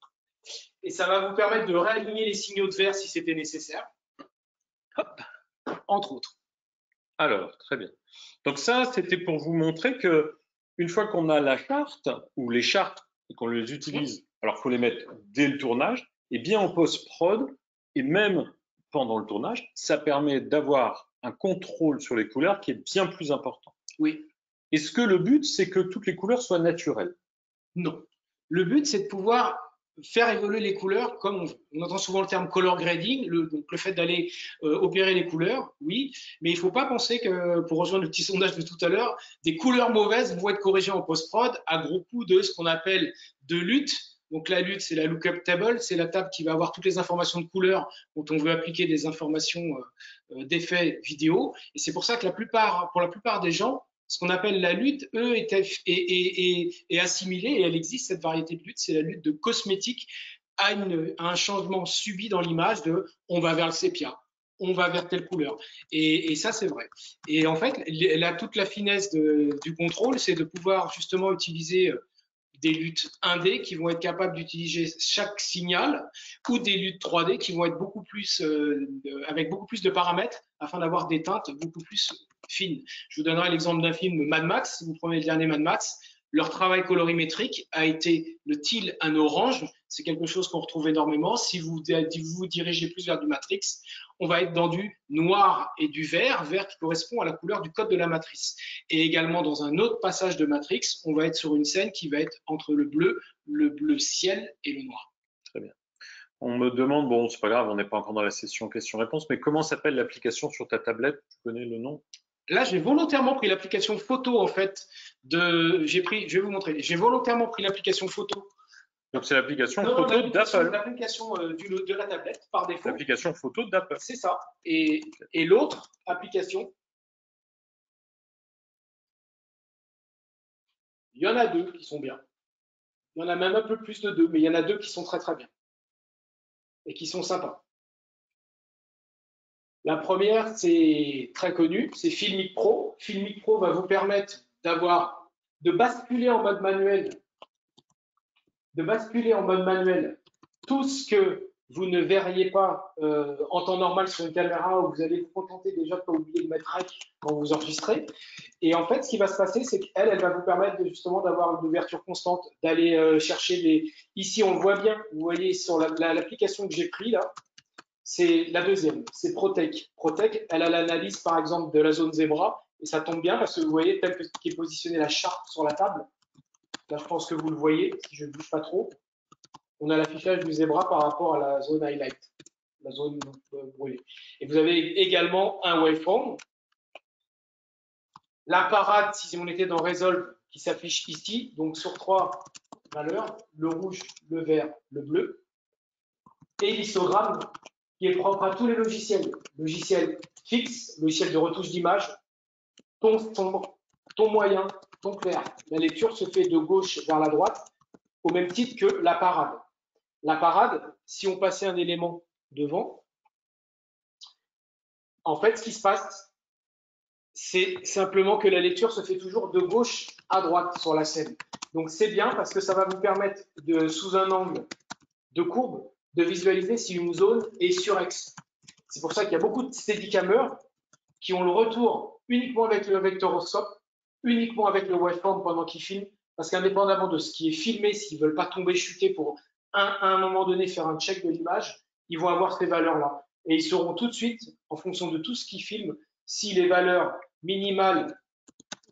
Et ça va vous permettre de réaligner les signaux de vert si c'était nécessaire. Hop, entre autres. Alors, très bien. Donc ça, c'était pour vous montrer que une fois qu'on a la charte ou les chartes et qu'on les utilise, alors il faut les mettre dès le tournage, et bien en post-prod, et même pendant le tournage, ça permet d'avoir un contrôle sur les couleurs qui est bien plus important. Oui. Est-ce que le but, c'est que toutes les couleurs soient naturelles? Non. Le but, c'est de pouvoir faire évoluer les couleurs comme on veut. On entend souvent le terme color grading, donc le fait d'aller opérer les couleurs, oui, mais il ne faut pas penser que, pour rejoindre le petit sondage de tout à l'heure, des couleurs mauvaises vont être corrigées en post-prod à gros coups de ce qu'on appelle de LUT. Donc la LUT, c'est la lookup table, c'est la table qui va avoir toutes les informations de couleurs dont on veut appliquer des informations d'effets vidéo. Et c'est pour ça que pour la plupart des gens, ce qu'on appelle la lutte, est assimilée, et elle existe, cette variété de lutte, c'est la lutte de cosmétique à un changement subi dans l'image de on va vers le sépia, on va vers telle couleur. Et ça, c'est vrai. Et en fait, toute la finesse du contrôle, c'est de pouvoir justement utiliser des luttes 1D qui vont être capables d'utiliser chaque signal, ou des luttes 3D qui vont être avec beaucoup plus de paramètres afin d'avoir des teintes beaucoup plus fines. Je vous donnerai l'exemple d'un film Mad Max. Si vous prenez le dernier Mad Max, leur travail colorimétrique a été le teal, un orange. C'est quelque chose qu'on retrouve énormément. Si vous vous dirigez plus vers du Matrix, on va être dans du noir et du vert qui correspond à la couleur du code de la matrice. Et également, dans un autre passage de Matrix, on va être sur une scène qui va être entre le bleu ciel et le noir. Très bien. On me demande, bon, c'est pas grave, on n'est pas encore dans la session questions-réponses, mais comment s'appelle l'application sur ta tablette? Tu connais le nom? Là, j'ai volontairement pris l'application photo, en fait, je vais vous montrer. J'ai volontairement pris l'application photo. Donc, c'est l'application photo d'Apple. L'application de la tablette, par défaut. L'application photo d'Apple. C'est ça. Et l'autre application, il y en a deux qui sont bien. Il y en a même un peu plus de deux, mais il y en a deux qui sont très très bien et qui sont sympas. La première, c'est très connu, c'est Filmic Pro. Filmic Pro va vous permettre de basculer en mode manuel, tout ce que vous ne verriez pas en temps normal sur une caméra, où vous allez vous contenter déjà de ne pas oublier de mettre REC quand vous enregistrez. Et en fait, ce qui va se passer, c'est qu'elle va vous permettre justement d'avoir une ouverture constante, d'aller chercher des… Ici, on le voit bien, vous voyez sur l'application que j'ai pris là, c'est la deuxième, c'est Protec. Protec, elle a l'analyse par exemple de la zone zébra, et ça tombe bien parce que vous voyez tel qu'est positionnée la charte sur la table. Là, je pense que vous le voyez, si je ne bouge pas trop. On a l'affichage du zébra par rapport à la zone highlight, la zone brûlée. Et vous avez également un waveform. La parade, si on était dans Resolve, qui s'affiche ici, donc sur 3 valeurs, le rouge, le vert, le bleu. Et l'histogramme, qui est propre à tous les logiciels. Logiciel fixe, logiciel de retouche d'image, ton sombre, ton moyen, ton clair. La lecture se fait de gauche vers la droite, au même titre que la parade. La parade, si on passait un élément devant, en fait, ce qui se passe, c'est simplement que la lecture se fait toujours de gauche à droite sur la scène. Donc, c'est bien parce que ça va vous permettre, sous un angle de courbe, de visualiser si une zone est surex. C'est pour ça qu'il y a beaucoup de steadicamers qui ont le retour uniquement avec le vectoroscope, uniquement avec le waveform pendant qu'ils filment, parce qu'indépendamment de ce qui est filmé, s'ils ne veulent pas tomber chuter pour à un moment donné faire un check de l'image, ils vont avoir ces valeurs-là. Et ils sauront tout de suite, en fonction de tout ce qu'ils filment, si les valeurs minimales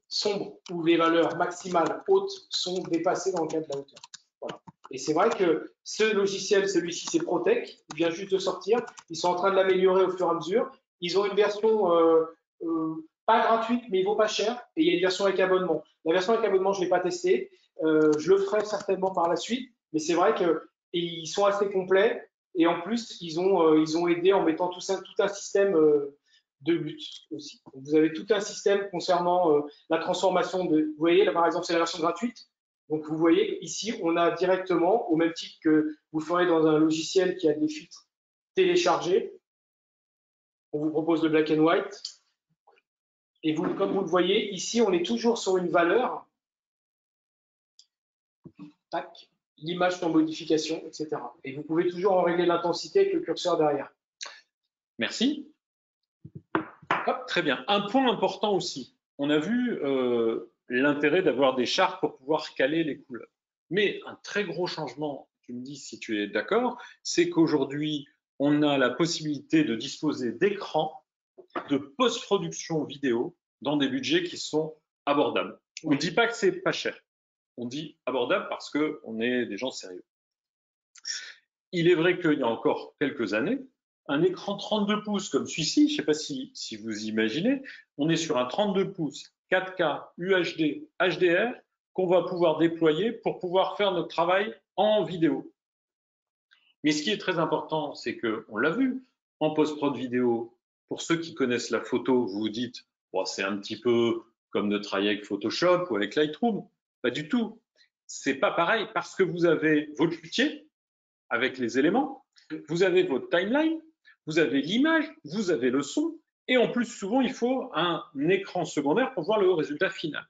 sombres ou les valeurs maximales hautes sont dépassées dans le cas de la hauteur. Voilà. Et c'est vrai que ce logiciel, celui-ci, c'est Protec, il vient juste de sortir. Ils sont en train de l'améliorer au fur et à mesure. Ils ont une version pas gratuite, mais il vaut pas cher. Et il y a une version avec abonnement. La version avec abonnement, je ne l'ai pas testée. Je le ferai certainement par la suite. Mais c'est vrai qu'ils sont assez complets. Et en plus, ils ont aidé en mettant tout un système de lutte aussi. Donc, vous avez tout un système concernant la transformation de… Vous voyez, là, par exemple, c'est la version gratuite. Donc, vous voyez, ici, on a directement, au même titre que vous ferez dans un logiciel qui a des filtres téléchargés, on vous propose le black and white. Et vous, comme vous le voyez, ici, on est toujours sur une valeur. Tac, l'image en modification, etc. Et vous pouvez toujours en régler l'intensité avec le curseur derrière. Merci. Hop, très bien. Un point important aussi. On a vu l'intérêt d'avoir des chartes pour pouvoir caler les couleurs. Mais un très gros changement, tu me dis si tu es d'accord, c'est qu'aujourd'hui, on a la possibilité de disposer d'écrans de post-production vidéo dans des budgets qui sont abordables. On ne dit pas que c'est pas cher. On dit abordable parce qu'on est des gens sérieux. Il est vrai qu'il y a encore quelques années, un écran 32 pouces comme celui-ci, je ne sais pas si vous imaginez, on est sur un 32 pouces 4K UHD HDR qu'on va pouvoir déployer pour pouvoir faire notre travail en vidéo. Mais ce qui est très important, c'est qu'on l'a vu, en post-prod vidéo, pour ceux qui connaissent la photo, vous vous dites, bon, c'est un petit peu comme notre travail avec Photoshop ou avec Lightroom. Pas du tout. C'est pas pareil parce que vous avez votre fichier avec les éléments, vous avez votre timeline, vous avez l'image, vous avez le son, et en plus, souvent, il faut un écran secondaire pour voir le résultat final.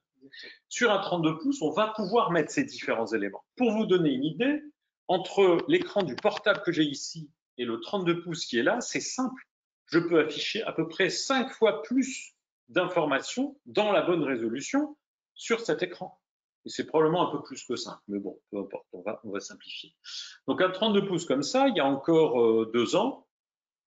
Sur un 32 pouces, on va pouvoir mettre ces différents éléments. Pour vous donner une idée, entre l'écran du portable que j'ai ici et le 32 pouces qui est là, c'est simple. Je peux afficher à peu près 5 fois plus d'informations dans la bonne résolution sur cet écran. Et c'est probablement un peu plus que 5, mais bon, peu importe, on va simplifier. Donc un 32 pouces comme ça, il y a encore 2 ans,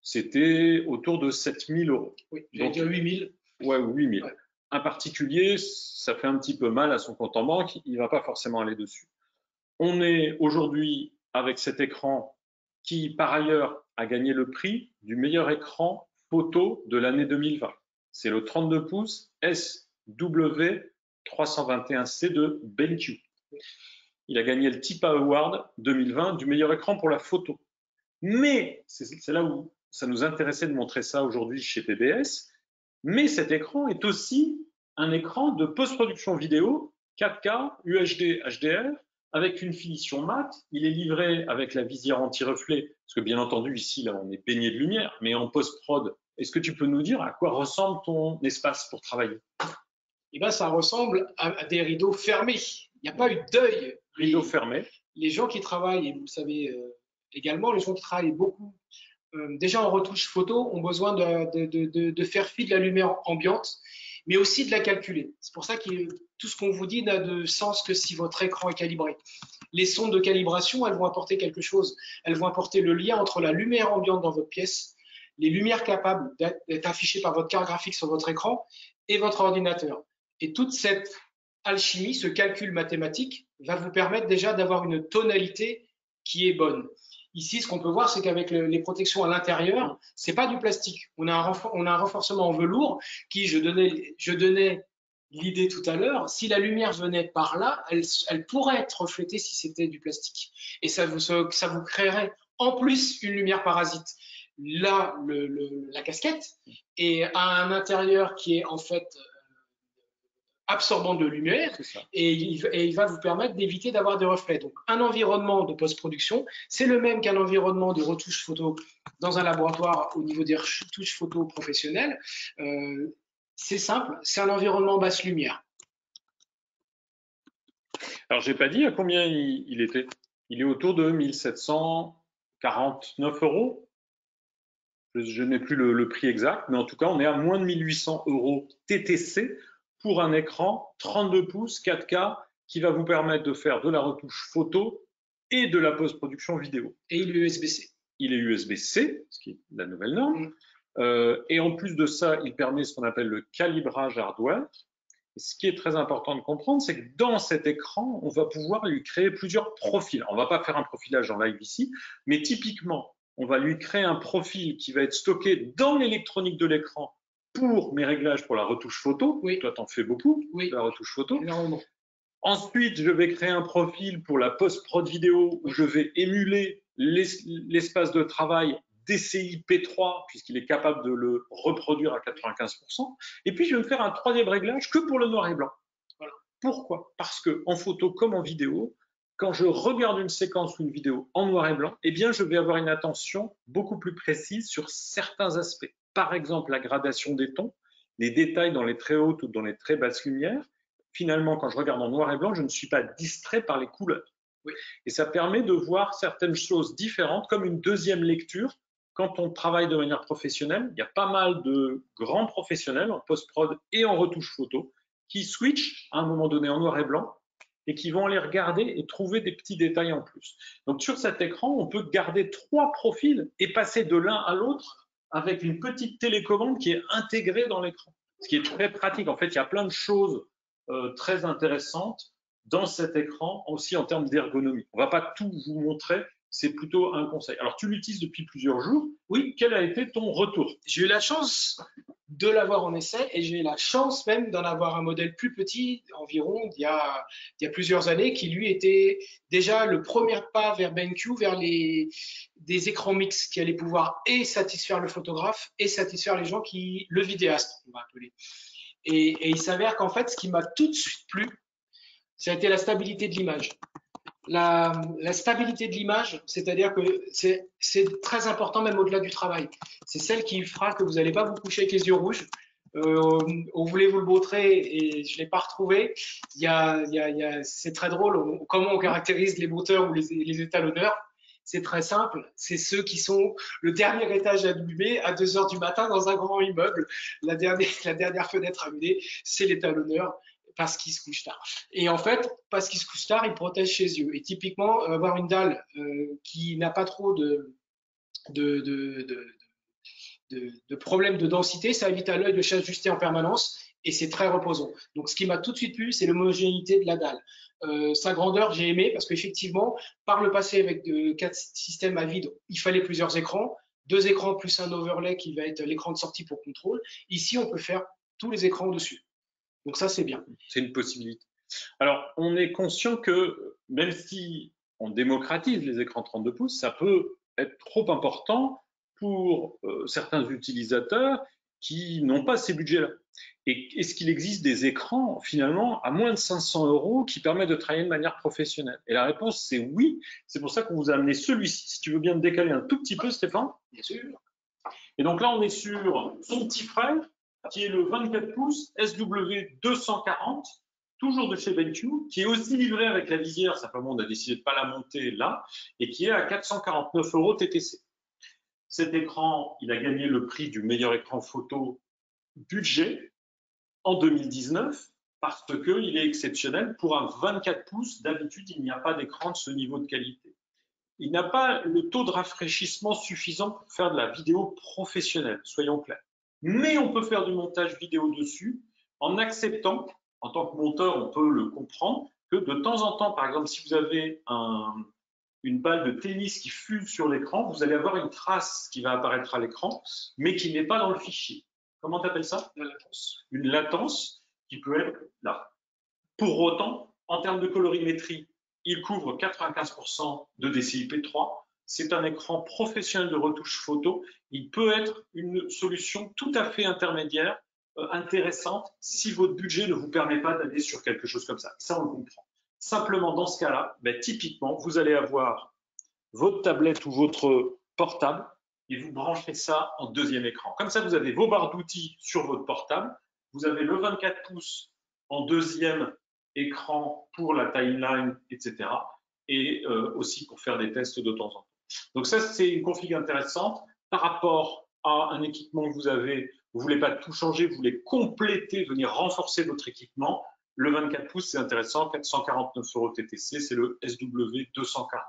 c'était autour de 7 000 €. Oui, j'allais dire 8 000. Ouais, 8 000. Ouais. Un particulier, ça fait un petit peu mal à son compte en banque, il ne va pas forcément aller dessus. On est aujourd'hui avec cet écran qui, par ailleurs, a gagné le prix du meilleur écran photo de l'année 2020. C'est le 32 pouces SW321C de BenQ. Il a gagné le TIPA Award 2020 du meilleur écran pour la photo. Mais, c'est là où ça nous intéressait de montrer ça aujourd'hui chez PBS, mais cet écran est aussi un écran de post-production vidéo 4K UHD HDR avec une finition mat. Il est livré avec la visière anti-reflet, parce que bien entendu ici là on est baigné de lumière, mais en post-prod, est-ce que tu peux nous dire à quoi ressemble ton espace pour travailler? Eh bien, ça ressemble à des rideaux fermés. Il n'y a pas eu d'œil. Rideaux fermés. Les gens qui travaillent, et vous le savez également, les gens qui travaillent beaucoup déjà en retouche photo ont besoin de faire fi de la lumière ambiante, mais aussi de la calculer. C'est pour ça que tout ce qu'on vous dit n'a de sens que si votre écran est calibré. Les sondes de calibration, elles vont apporter quelque chose. Elles vont apporter le lien entre la lumière ambiante dans votre pièce, les lumières capables d'être affichées par votre carte graphique sur votre écran et votre ordinateur. Et toute cette alchimie, ce calcul mathématique, va vous permettre déjà d'avoir une tonalité qui est bonne. Ici, ce qu'on peut voir, c'est qu'avec les protections à l'intérieur, c'est pas du plastique. On a un renforcement en velours qui, je donnais l'idée tout à l'heure, si la lumière venait par là, elle pourrait être reflétée si c'était du plastique. Et ça vous créerait en plus une lumière parasite. Là, la casquette, et à un intérieur qui est en fait absorbant de lumière et il va vous permettre d'éviter d'avoir des reflets. Donc, un environnement de post-production, c'est le même qu'un environnement de retouche photo dans un laboratoire au niveau des retouches photo professionnelles. C'est simple, c'est un environnement basse lumière. Alors, j'ai pas dit à combien il était. Il est autour de 1 749 €. Je n'ai plus le prix exact, mais en tout cas, on est à moins de 1 800 € TTC pour un écran 32 pouces 4K qui va vous permettre de faire de la retouche photo et de la post-production vidéo. Et il est USB-C. Il est USB-C, ce qui est la nouvelle norme. Et en plus de ça, il permet ce qu'on appelle le calibrage hardware. Et ce qui est très important de comprendre, c'est que dans cet écran, on va pouvoir lui créer plusieurs profils. On ne va pas faire un profilage en live ici, mais typiquement, on va lui créer un profil qui va être stocké dans l'électronique de l'écran pour mes réglages pour la retouche photo. Oui. Toi, tu en fais beaucoup, oui. la retouche photo. Énormément. Ensuite, je vais créer un profil pour la post-prod vidéo où je vais émuler l'espace de travail DCI P3 puisqu'il est capable de le reproduire à 95%. Et puis, je vais me faire un troisième réglage que pour le noir et blanc. Voilà. Pourquoi? Parce que en photo comme en vidéo, quand je regarde une séquence ou une vidéo en noir et blanc, eh bien, je vais avoir une attention beaucoup plus précise sur certains aspects. Par exemple, la gradation des tons, les détails dans les très hautes ou dans les très basses lumières. Finalement, quand je regarde en noir et blanc, je ne suis pas distrait par les couleurs. Oui. Et ça permet de voir certaines choses différentes, comme une deuxième lecture. Quand on travaille de manière professionnelle, il y a pas mal de grands professionnels en post-prod et en retouche photo qui switchent à un moment donné en noir et blanc et qui vont aller regarder et trouver des petits détails en plus. Donc sur cet écran, on peut garder 3 profils et passer de l'un à l'autre avec une petite télécommande qui est intégrée dans l'écran, ce qui est très pratique. En fait, il y a plein de choses très intéressantes dans cet écran, aussi en termes d'ergonomie. On ne va pas tout vous montrer, c'est plutôt un conseil. Alors, tu l'utilises depuis plusieurs jours. Oui, quel a été ton retour? J'ai eu la chance de l'avoir en essai et j'ai eu la chance même d'en avoir un modèle plus petit, environ il y a plusieurs années, qui lui était déjà le premier pas vers BenQ, vers des écrans mixtes qui allaient pouvoir et satisfaire le photographe et satisfaire les gens le vidéaste, on va appeler. Et il s'avère qu'en fait, ce qui m'a tout de suite plu, ça a été la stabilité de l'image. La stabilité de l'image, c'est-à-dire que c'est très important même au-delà du travail. C'est celle qui fera que vous n'allez pas vous coucher avec les yeux rouges. On voulait vous le montrer et je ne l'ai pas retrouvé. C'est très drôle comment on caractérise les monteurs ou les étalonneurs. C'est très simple, c'est ceux qui sont le dernier étage allumé à 2 heures du matin dans un grand immeuble. La dernière fenêtre allumée, c'est l'étalonneur parce qu'il se couche tard. Et en fait, parce qu'il se couche tard, il protège ses yeux. Et typiquement, avoir une dalle qui n'a pas trop de problèmes de densité, ça évite à l'œil de s'ajuster en permanence et c'est très reposant. Donc, ce qui m'a tout de suite plu, c'est l'homogénéité de la dalle. Sa grandeur, j'ai aimé parce qu'effectivement, par le passé, avec 4 systèmes à vide, il fallait plusieurs écrans. 2 écrans plus un overlay qui va être l'écran de sortie pour contrôle. Ici, on peut faire tous les écrans dessus. Donc ça, c'est bien. C'est une possibilité. Alors, on est conscient que même si on démocratise les écrans 32 pouces, ça peut être trop important pour certains utilisateurs qui n'ont pas ces budgets-là. Et est-ce qu'il existe des écrans, finalement, à moins de 500 € qui permettent de travailler de manière professionnelle? Et la réponse, c'est oui. C'est pour ça qu'on vous a amené celui-ci. Si tu veux bien te décaler un tout petit peu, Stéphane. Bien sûr. Et donc là, on est sur son petit frère, qui est le 24 pouces SW240, toujours de chez BenQ, qui est aussi livré avec la visière, simplement on a décidé de ne pas la monter là, et qui est à 449 € TTC. Cet écran, il a gagné le prix du meilleur écran photo budget en 2019, parce qu'il est exceptionnel. Pour un 24 pouces, d'habitude, il n'y a pas d'écran de ce niveau de qualité. Il n'a pas le taux de rafraîchissement suffisant pour faire de la vidéo professionnelle, soyons clairs. Mais on peut faire du montage vidéo dessus en acceptant, en tant que monteur, on peut le comprendre, que de temps en temps, par exemple, si vous avez une balle de tennis qui fuse sur l'écran, vous allez avoir une trace qui va apparaître à l'écran, mais qui n'est pas dans le fichier. Comment tu appelles ça? La latence. Une latence qui peut être là. Pour autant, en termes de colorimétrie, il couvre 95% de DCI-P3. C'est un écran professionnel de retouche photo. Il peut être une solution tout à fait intermédiaire, intéressante, si votre budget ne vous permet pas d'aller sur quelque chose comme ça. Ça, on le comprend. Simplement, dans ce cas-là, typiquement, vous allez avoir votre tablette ou votre portable et vous branchez ça en deuxième écran. Comme ça, vous avez vos barres d'outils sur votre portable. Vous avez le 24 pouces en deuxième écran pour la timeline, etc. Et aussi pour faire des tests de temps en temps. Donc ça, c'est une config intéressante par rapport à un équipement que vous avez. Vous ne voulez pas tout changer, vous voulez compléter, venir renforcer votre équipement. Le 24 pouces, c'est intéressant, 449 € TTC, c'est le SW240.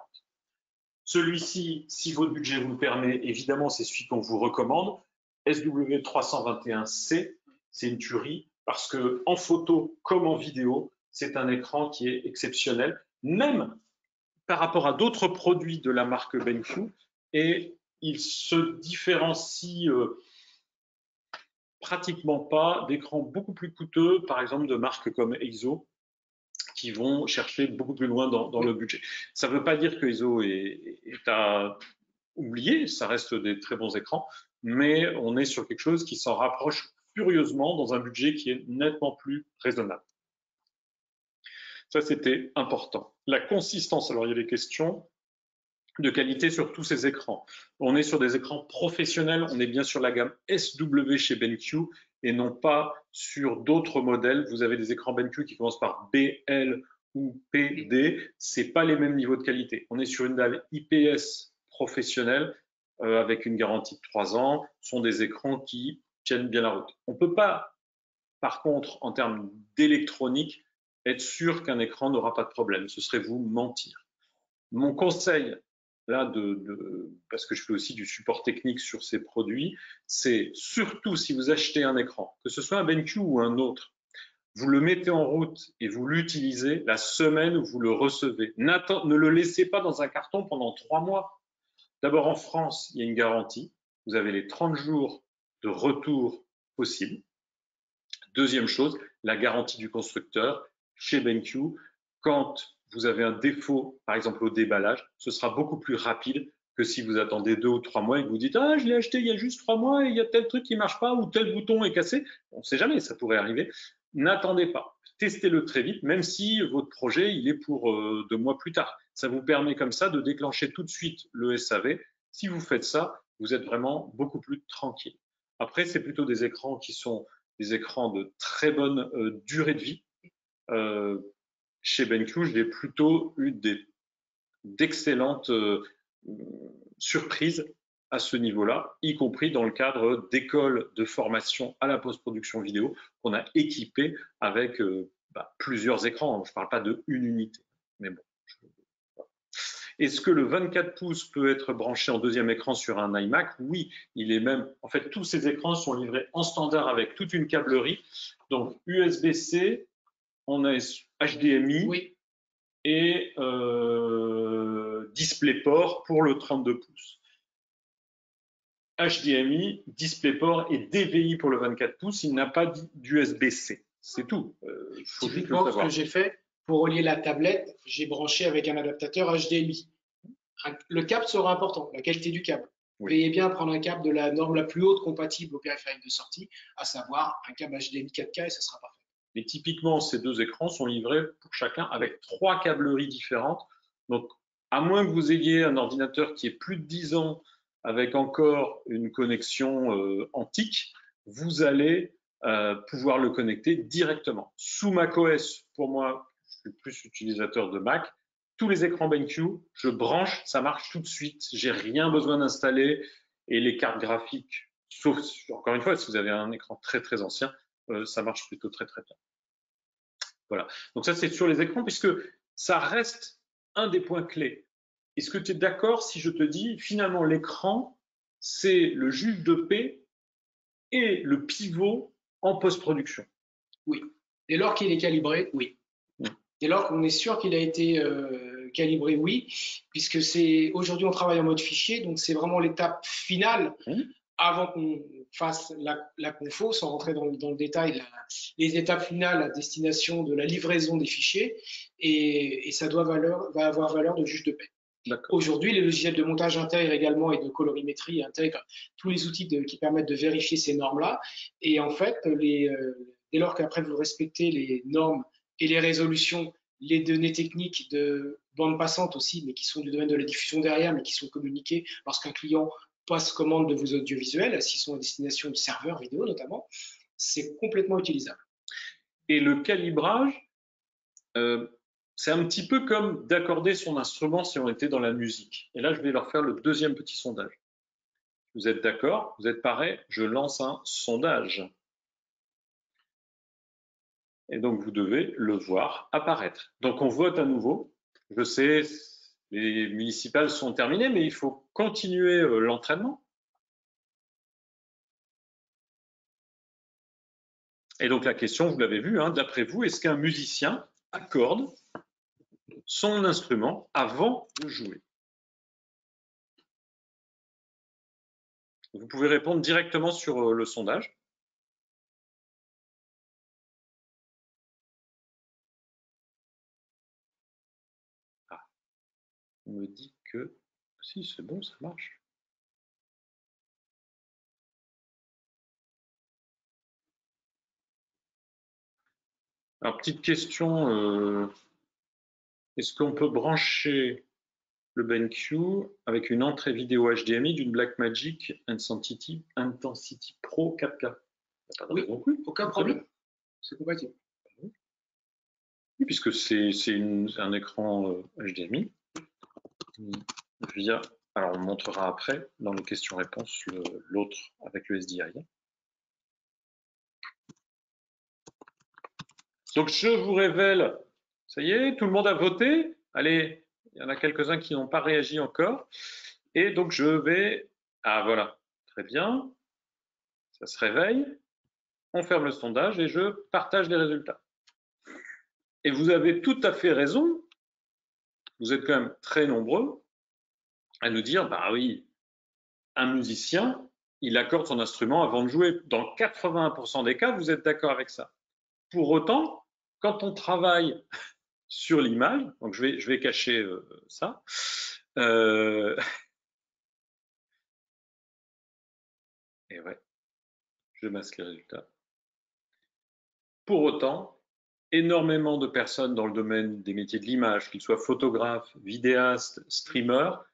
Celui-ci, si votre budget vous le permet, évidemment, c'est celui qu'on vous recommande. SW321C, c'est une tuerie parce que en photo comme en vidéo, c'est un écran qui est exceptionnel, même par rapport à d'autres produits de la marque BenQ, et il se différencie pratiquement pas d'écrans beaucoup plus coûteux, par exemple de marques comme EIZO, qui vont chercher beaucoup plus loin dans le budget. Ça ne veut pas dire que EIZO est à oublier, ça reste des très bons écrans, mais on est sur quelque chose qui s'en rapproche furieusement dans un budget qui est nettement plus raisonnable. Ça, c'était important. La consistance, alors il y a des questions de qualité sur tous ces écrans. On est sur des écrans professionnels, on est bien sur la gamme SW chez BenQ et non pas sur d'autres modèles. Vous avez des écrans BenQ qui commencent par BL ou PD, c'est pas les mêmes niveaux de qualité. On est sur une dalle IPS professionnelle avec une garantie de 3 ans. Ce sont des écrans qui tiennent bien la route. On ne peut pas, par contre, en termes d'électronique, être sûr qu'un écran n'aura pas de problème. Ce serait vous mentir. Mon conseil, là, parce que je fais aussi du support technique sur ces produits, c'est surtout si vous achetez un écran, que ce soit un BenQ ou un autre, vous le mettez en route et vous l'utilisez la semaine où vous le recevez. Ne le laissez pas dans un carton pendant 3 mois. D'abord, en France, il y a une garantie. Vous avez les 30 jours de retour possibles. Deuxième chose, la garantie du constructeur. Chez BenQ, quand vous avez un défaut, par exemple au déballage, ce sera beaucoup plus rapide que si vous attendez 2 ou 3 mois et que vous dites « Ah, je l'ai acheté il y a juste 3 mois et il y a tel truc qui ne marche pas ou tel bouton est cassé. » On ne sait jamais, ça pourrait arriver. N'attendez pas. Testez-le très vite, même si votre projet il est pour 2 mois plus tard. Ça vous permet comme ça de déclencher tout de suite le SAV. Si vous faites ça, vous êtes vraiment beaucoup plus tranquille. Après, c'est plutôt des écrans qui sont des écrans de très bonne durée de vie. Chez BenQ, j'ai plutôt eu d'excellentes surprises à ce niveau-là, y compris dans le cadre d'écoles de formation à la post-production vidéo qu'on a équipées avec plusieurs écrans. Je ne parle pas d'une unité, mais bon. Est-ce que le 24 pouces peut être branché en deuxième écran sur un iMac? Oui, il est même. En fait, tous ces écrans sont livrés en standard avec toute une câblerie. Donc USB-C, on a HDMI Oui. et DisplayPort pour le 32 pouces. HDMI, DisplayPort et DVI pour le 24 pouces. Il n'a pas d'USB-C. C'est tout. Faut typiquement, ce que j'ai fait, pour relier la tablette, j'ai branché avec un adaptateur HDMI. Le câble sera important, la qualité du câble. Oui. Veillez bien à prendre un câble de la norme la plus haute compatible au périphérique de sortie, à savoir un câble HDMI 4K et ce sera parfait. Mais typiquement, ces 2 écrans sont livrés pour chacun avec 3 câbleries différentes. Donc, à moins que vous ayez un ordinateur qui ait plus de 10 ans avec encore une connexion antique, vous allez pouvoir le connecter directement. Sous macOS, pour moi, je suis plus utilisateur de Mac, tous les écrans BenQ, je branche, ça marche tout de suite. J'ai rien besoin d'installer et les cartes graphiques, sauf, encore une fois, si vous avez un écran très très ancien, ça marche plutôt très très bien. Voilà. Donc ça, c'est sur les écrans puisque ça reste un des points clés. Est-ce que tu es d'accord si je te dis finalement l'écran, c'est le juge de paix et le pivot en post-production? Oui. Dès lors qu'il est calibré, oui. Dès lors qu'on est sûr qu'il a été calibré, oui, puisque c'est aujourd'hui on travaille en mode fichier, donc c'est vraiment l'étape finale avant qu'on fasse la confo, sans rentrer dans le détail, les étapes finales à destination de la livraison des fichiers, et ça va avoir valeur de juge de paix. Aujourd'hui, les logiciels de montage intègrent également et de colorimétrie intègrent tous les outils qui permettent de vérifier ces normes-là. Et en fait, dès lors qu'après vous respectez les normes et les résolutions, les données techniques de bande passante aussi, mais qui sont du domaine de la diffusion derrière, mais qui sont communiquées lorsqu'un client passe commande de vos audiovisuels, s'ils sont à destination de serveurs vidéo notamment, c'est complètement utilisable. Et le calibrage, c'est un petit peu comme d'accorder son instrument si on était dans la musique. Et là, je vais leur faire le deuxième petit sondage. Vous êtes d'accord? Vous êtes pareil? Je lance un sondage. Et donc, vous devez le voir apparaître. Donc, on vote à nouveau. Je sais, les municipales sont terminées, mais il faut continuer l'entraînement. Et donc, la question, vous l'avez vu, d'après vous, est-ce qu'un musicien accorde son instrument avant de jouer? Vous pouvez répondre directement sur le sondage. Ah, on me dit que si, c'est bon, ça marche. Alors, petite question, est-ce qu'on peut brancher le BenQ avec une entrée vidéo HDMI d'une Blackmagic Intensity Pro 4K? Oui, aucun problème. C'est compatible. Oui, puisque c'est un écran HDMI via. Alors, on montrera après dans les questions-réponses l'autre avec le SDI. Donc, je vous révèle, ça y est, tout le monde a voté. Allez, il y en a quelques-uns qui n'ont pas réagi encore. Et donc, je vais. Ah, voilà, très bien. Ça se réveille. On ferme le sondage et je partage les résultats. Et vous avez tout à fait raison, vous êtes quand même très nombreux à nous dire, bah oui, un musicien, il accorde son instrument avant de jouer. Dans 80% des cas, vous êtes d'accord avec ça. Pour autant, quand on travaille sur l'image, donc je vais cacher ça, et ouais, je masque les résultats. Pour autant, énormément de personnes dans le domaine des métiers de l'image, qu'ils soient photographes, vidéastes, streamers,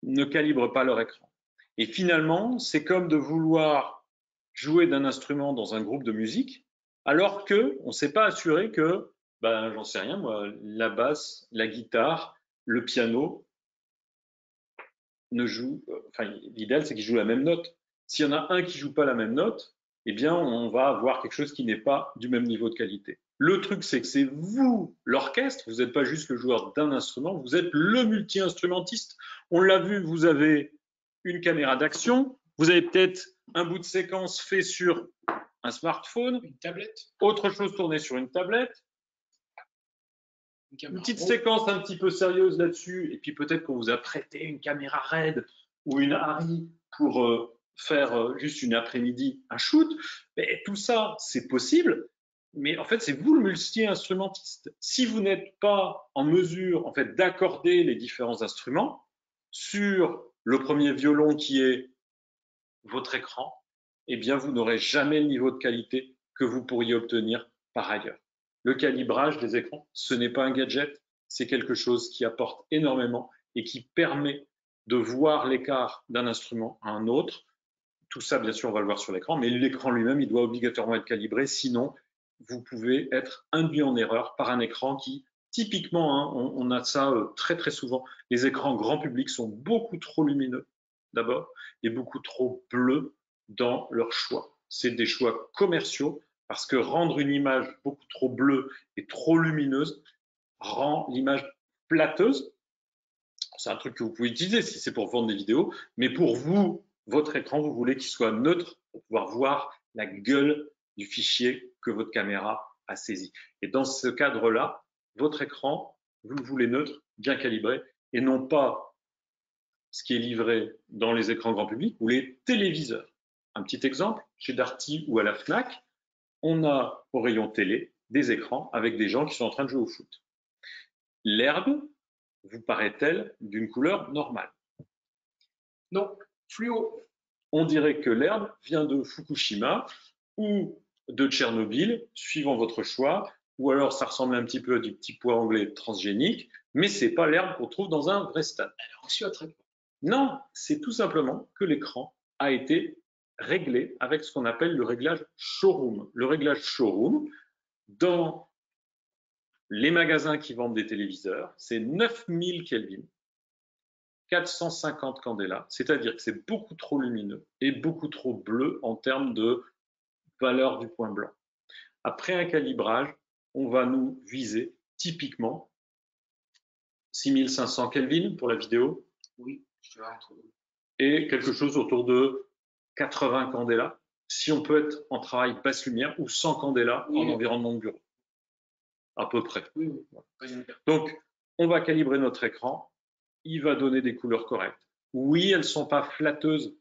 ne calibrent pas leur écran. Et finalement, c'est comme de vouloir jouer d'un instrument dans un groupe de musique, alors qu'on ne s'est pas assuré que, ben, j'en sais rien, moi, la basse, la guitare, le piano ne jouent, enfin, l'idéal, c'est qu'ils jouent la même note. S'il y en a un qui joue pas la même note, eh bien, on va avoir quelque chose qui n'est pas du même niveau de qualité. Le truc, c'est que c'est vous, l'orchestre, vous n'êtes pas juste le joueur d'un instrument, vous êtes le multi-instrumentiste. On l'a vu, vous avez une caméra d'action, vous avez peut-être un bout de séquence fait sur un smartphone, Une tablette, autre chose tournée sur une tablette, une petite séquence un petit peu sérieuse là-dessus, et puis peut-être qu'on vous a prêté une caméra RED ou une ARRI pour faire juste une après-midi un shoot. Mais tout ça, c'est possible, mais en fait, c'est vous le multi-instrumentiste. Si vous n'êtes pas en mesure en fait, d'accorder les différents instruments sur le premier violon qui est votre écran, eh bien, vous n'aurez jamais le niveau de qualité que vous pourriez obtenir par ailleurs. Le calibrage des écrans, ce n'est pas un gadget, c'est quelque chose qui apporte énormément et qui permet de voir l'écart d'un instrument à un autre. Tout ça, bien sûr, on va le voir sur l'écran, mais l'écran lui-même, il doit obligatoirement être calibré, sinon vous pouvez être induit en erreur par un écran qui, typiquement, hein, on a ça très très souvent, les écrans grand public sont beaucoup trop lumineux d'abord et beaucoup trop bleus dans leur choix. C'est des choix commerciaux parce que rendre une image beaucoup trop bleue et trop lumineuse rend l'image plateuse. C'est un truc que vous pouvez utiliser si c'est pour vendre des vidéos, mais pour vous, votre écran, vous voulez qu'il soit neutre pour pouvoir voir la gueule du fichier que votre caméra a saisi. Et dans ce cadre-là, votre écran, vous le voulez neutre, bien calibré, et non pas ce qui est livré dans les écrans grand public ou les téléviseurs. Un petit exemple, chez Darty ou à la Fnac, on a au rayon télé des écrans avec des gens qui sont en train de jouer au foot. L'herbe vous paraît-elle d'une couleur normale? Non, fluo. On dirait que l'herbe vient de Fukushima ou de Tchernobyl, suivant votre choix, ou alors ça ressemble un petit peu à du petit pois anglais transgénique, mais ce n'est pas l'herbe qu'on trouve dans un vrai stade. Elle a reçu un traitement. Non, c'est tout simplement que l'écran a été réglé avec ce qu'on appelle le réglage showroom. Le réglage showroom, dans les magasins qui vendent des téléviseurs, c'est 9000 Kelvin, 450 candela, c'est-à-dire que c'est beaucoup trop lumineux et beaucoup trop bleu en termes de valeur du point blanc. Après un calibrage, on va nous viser typiquement 6500 Kelvin pour la vidéo. Oui, je vais retrouver. Et quelque chose autour de 80 candela, si on peut être en travail basse lumière, ou 100 candela en environnement de bureau. À peu près. Oui. Donc, on va calibrer notre écran, il va donner des couleurs correctes. Oui, elles ne sont pas flatteuses,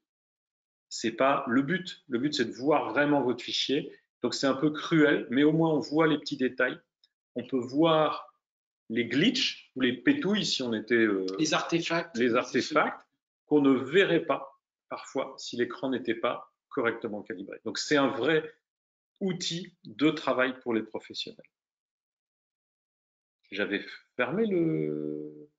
c'est pas le but. Le but, c'est de voir vraiment votre fichier. Donc, c'est un peu cruel, mais au moins, on voit les petits détails. On peut voir les glitches ou les pétouilles, si on était… les artefacts qu'on ne verrait pas parfois si l'écran n'était pas correctement calibré. Donc, c'est un vrai outil de travail pour les professionnels. J'avais fermé le…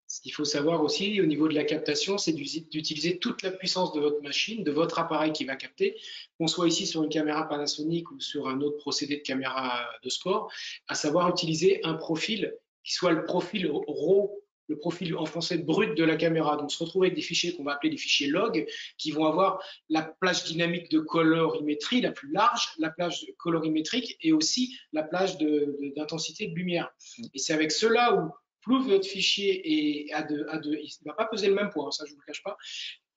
Ce qu'il faut savoir aussi au niveau de la captation, c'est d'utiliser toute la puissance de votre machine, de votre appareil qui va capter, qu'on soit ici sur une caméra Panasonic ou sur un autre procédé de caméra de sport, à savoir utiliser un profil qui soit le profil RAW, le profil en français brut de la caméra. Donc se retrouver avec des fichiers qu'on va appeler des fichiers log, qui vont avoir la plage dynamique de colorimétrie la plus large, la plage colorimétrique et aussi la plage d'intensité de lumière. Et c'est avec cela où plus votre fichier il ne va pas peser le même poids, ça je ne vous le cache pas,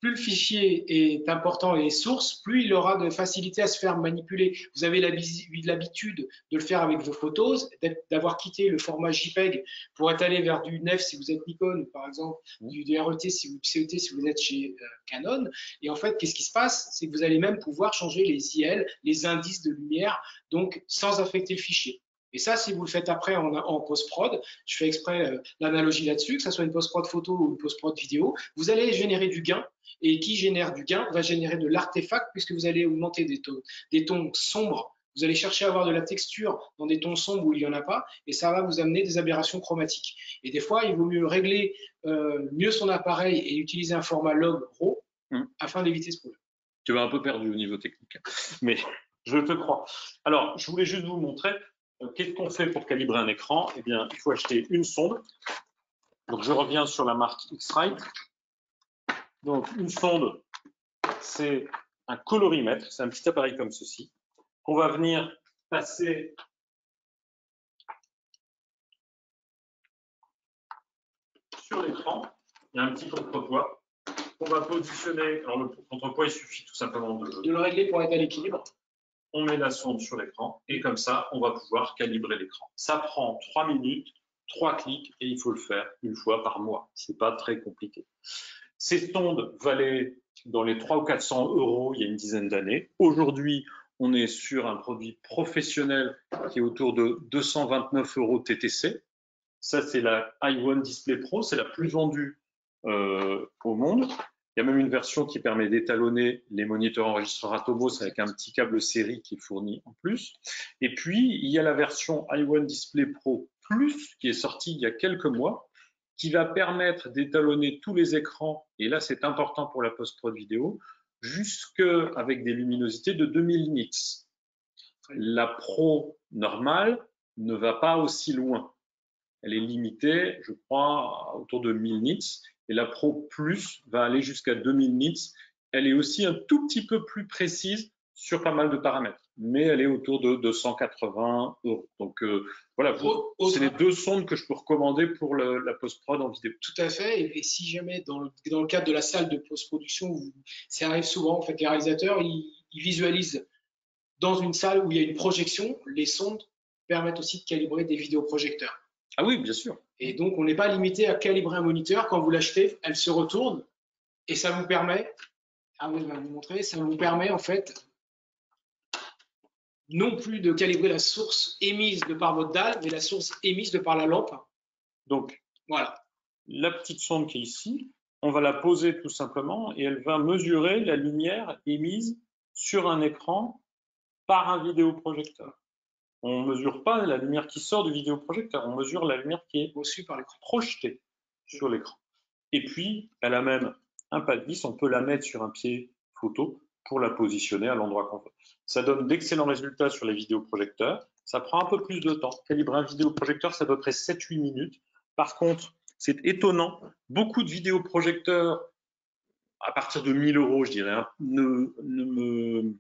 plus le fichier est important et est source, plus il aura de facilité à se faire manipuler. Vous avez l'habitude de le faire avec vos photos, d'avoir quitté le format JPEG pour être allé vers du NEF si vous êtes Nikon, par exemple, du RET si vous, CET si vous êtes chez Canon. Et en fait, qu'est-ce qui se passe? C'est que vous allez même pouvoir changer les IL, les indices de lumière, donc sans affecter le fichier. Et ça, si vous le faites après en post-prod, je fais exprès l'analogie là-dessus, que ce soit une post-prod photo ou une post-prod vidéo, vous allez générer du gain. Et qui génère du gain va générer de l'artefact puisque vous allez augmenter des tons sombres. Vous allez chercher à avoir de la texture dans des tons sombres où il n'y en a pas, et ça va vous amener des aberrations chromatiques. Et des fois, il vaut mieux régler mieux son appareil et utiliser un format log RAW afin d'éviter ce problème. Tu vas un peu perdu au niveau technique, mais je te crois. Alors, je voulais juste vous montrer qu'est-ce qu'on fait pour calibrer un écran. Eh bien, il faut acheter une sonde. Donc, je reviens sur la marque X-Rite. Donc, une sonde, c'est un colorimètre, c'est un petit appareil comme ceci, qu'on va venir passer sur l'écran. Il y a un petit contrepoids qu'on va positionner. Alors, le contrepoids, il suffit tout simplement de le régler pour être à l'équilibre. On met la sonde sur l'écran et comme ça, on va pouvoir calibrer l'écran. Ça prend 3 minutes, 3 clics et il faut le faire une fois par mois. Ce n'est pas très compliqué. Ces sondes valaient dans les 300 ou 400 € il y a une dizaine d'années. Aujourd'hui, on est sur un produit professionnel qui est autour de 229 € TTC. Ça, c'est la i1 Display Pro, c'est la plus vendue au monde. Il y a même une version qui permet d'étalonner les moniteurs enregistreurs Atomos avec un petit câble série qui est fourni en plus. Et puis, il y a la version i1 Display Pro Plus qui est sortie il y a quelques mois, qui va permettre d'étalonner tous les écrans, et là c'est important pour la post-prod vidéo, jusqu'avec des luminosités de 2000 nits. La Pro normale ne va pas aussi loin. Elle est limitée, je crois, autour de 1000 nits, et la Pro Plus va aller jusqu'à 2000 nits. Elle est aussi un tout petit peu plus précise sur pas mal de paramètres, mais elle est autour de 280 €. Donc voilà, c'est les deux sondes que je peux recommander pour la post-prod en vidéo. Tout à fait, et si jamais dans le cadre de la salle de post-production, ça arrive souvent, en fait, les réalisateurs, ils visualisent dans une salle où il y a une projection, les sondes permettent aussi de calibrer des vidéoprojecteurs. Ah oui, bien sûr. Et donc, on n'est pas limité à calibrer un moniteur. Quand vous l'achetez, elle se retourne et ça vous permet, ah oui, je vais vous montrer, ça vous permet en fait non plus de calibrer la source émise de par votre dalle, mais la source émise de par la lampe. Donc, voilà. La petite sonde qui est ici, on va la poser tout simplement et elle va mesurer la lumière émise sur un écran par un vidéoprojecteur. On ne mesure pas la lumière qui sort du vidéoprojecteur, on mesure la lumière qui est reçue par l'écran, projetée sur l'écran. Et puis, elle a même un pas de vis, on peut la mettre sur un pied photo pour la positionner à l'endroit qu'on veut. Ça donne d'excellents résultats sur les vidéoprojecteurs. Ça prend un peu plus de temps. Calibrer un vidéoprojecteur, c'est à peu près 7-8 minutes. Par contre, c'est étonnant, beaucoup de vidéoprojecteurs, à partir de 1000 €, je dirais, hein, ne me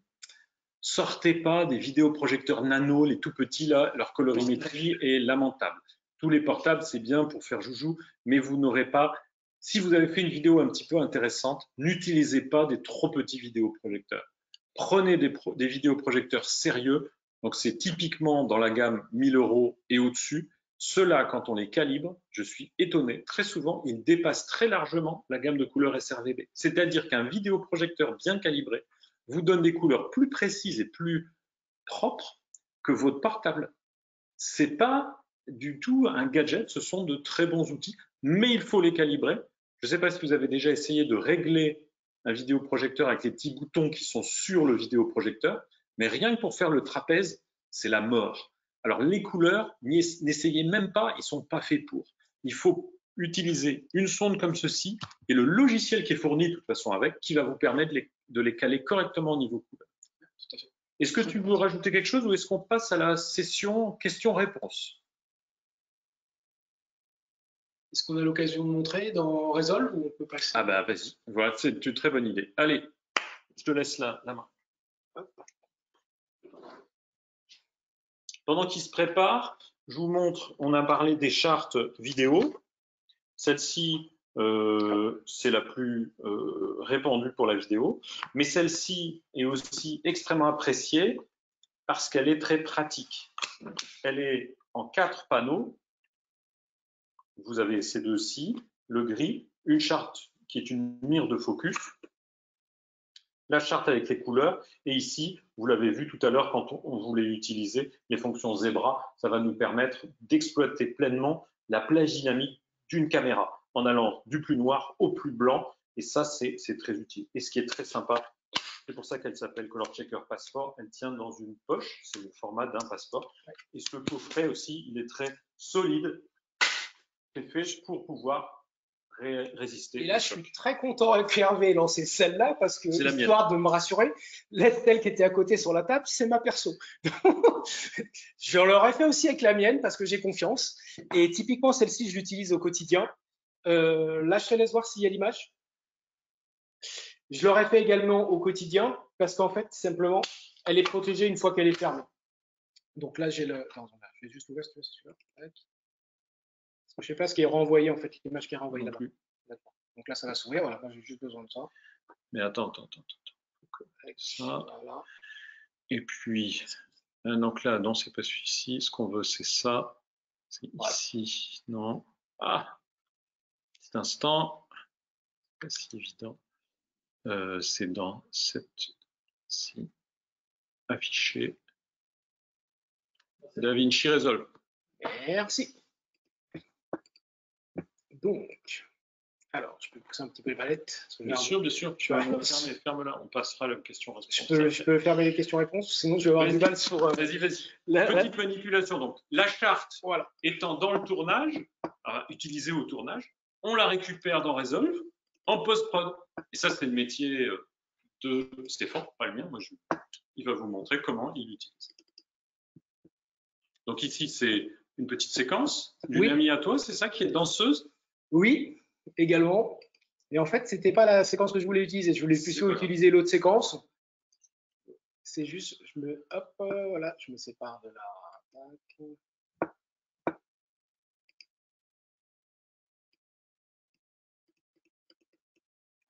sortez pas des vidéoprojecteurs nano, les tout petits là, leur colorimétrie est lamentable. Tous les portables, c'est bien pour faire joujou, mais vous n'aurez pas, si vous avez fait une vidéo un petit peu intéressante, n'utilisez pas des trop petits vidéoprojecteurs. Prenez des vidéoprojecteurs sérieux, donc c'est typiquement dans la gamme 1000 € et au-dessus. Ceux-là, quand on les calibre, je suis étonné, très souvent, ils dépassent très largement la gamme de couleurs sRGB. C'est-à-dire qu'un vidéoprojecteur bien calibré vous donne des couleurs plus précises et plus propres que votre portable. C'est pas du tout un gadget, ce sont de très bons outils, mais il faut les calibrer. Je ne sais pas si vous avez déjà essayé de régler un vidéoprojecteur avec les petits boutons qui sont sur le vidéoprojecteur, mais rien que pour faire le trapèze, c'est la mort. Alors les couleurs, n'essayez même pas, ils ne sont pas faits pour. Il faut utiliser une sonde comme ceci et le logiciel qui est fourni de toute façon avec, qui va vous permettre de les caler correctement au niveau couleur. Est-ce que tu veux rajouter quelque chose ou est-ce qu'on passe à la session questions-réponses? Est-ce qu'on a l'occasion de montrer dans Resolve ou on peut passer? Ah bah vas-y, voilà, c'est une très bonne idée. Allez, je te laisse la main. Pendant qu'il se prépare, je vous montre, on a parlé des chartes vidéo. Celle-ci, c'est la plus répandue pour la vidéo, mais celle-ci est aussi extrêmement appréciée parce qu'elle est très pratique. Elle est en 4 panneaux. Vous avez ces deux-ci, le gris, une charte qui est une mire de focus, la charte avec les couleurs, et ici, vous l'avez vu tout à l'heure quand on voulait utiliser les fonctions Zebra, ça va nous permettre d'exploiter pleinement la plage dynamique d'une caméra en allant du plus noir au plus blanc, et ça, c'est très utile. Et ce qui est très sympa, c'est pour ça qu'elle s'appelle Color Checker Passport, elle tient dans une poche, c'est le format d'un passeport, et ce coffret aussi, il est très solide, c'est fait pour pouvoir résister. Et là, je suis très content qu'Hervé ait lancé celle-là parce que, histoire de me rassurer, celle qui était à côté sur la table, c'est ma perso. Je l'aurais fait aussi avec la mienne parce que j'ai confiance. Et typiquement, celle-ci, je l'utilise au quotidien. Là, je te laisse voir s'il y a l'image. Je l'aurais fait également au quotidien parce qu'en fait, simplement, elle est protégée une fois qu'elle est fermée. Donc là, j'ai le. Attends, je vais juste ouvrir celui-là. Je ne sais pas ce qui est renvoyé, en fait, l'image qui est renvoyée là-bas. Donc là, ça va s'ouvrir. Voilà, j'ai juste besoin de ça. Mais attends. Ça. Voilà. Et puis, donc là, non, c'est pas celui-ci. Ce qu'on veut, c'est ça. C'est ici. Non. Ah, petit instant. C'est pas si évident. C'est dans cette-ci. Affiché. DaVinci Resolve. Merci. Donc, alors, je peux pousser un petit peu les palettes. Bien sûr. Ferme-la. On passera à la question-réponse. Je peux fermer les questions-réponses, sinon je vais avoir du mal sur. Vas-y. Petite manipulation. Donc, la charte étant dans le tournage, utilisée au tournage, on la récupère dans Resolve en post-prod. Et ça, c'est le métier de Stéphane, pas le mien. Il va vous montrer comment il l'utilise. Donc ici, c'est une petite séquence d'une amie à toi, c'est ça qui est danseuse? Oui, également. Et en fait, c'était pas la séquence que je voulais utiliser. Je voulais plutôt utiliser l'autre séquence. C'est juste, je me sépare de la.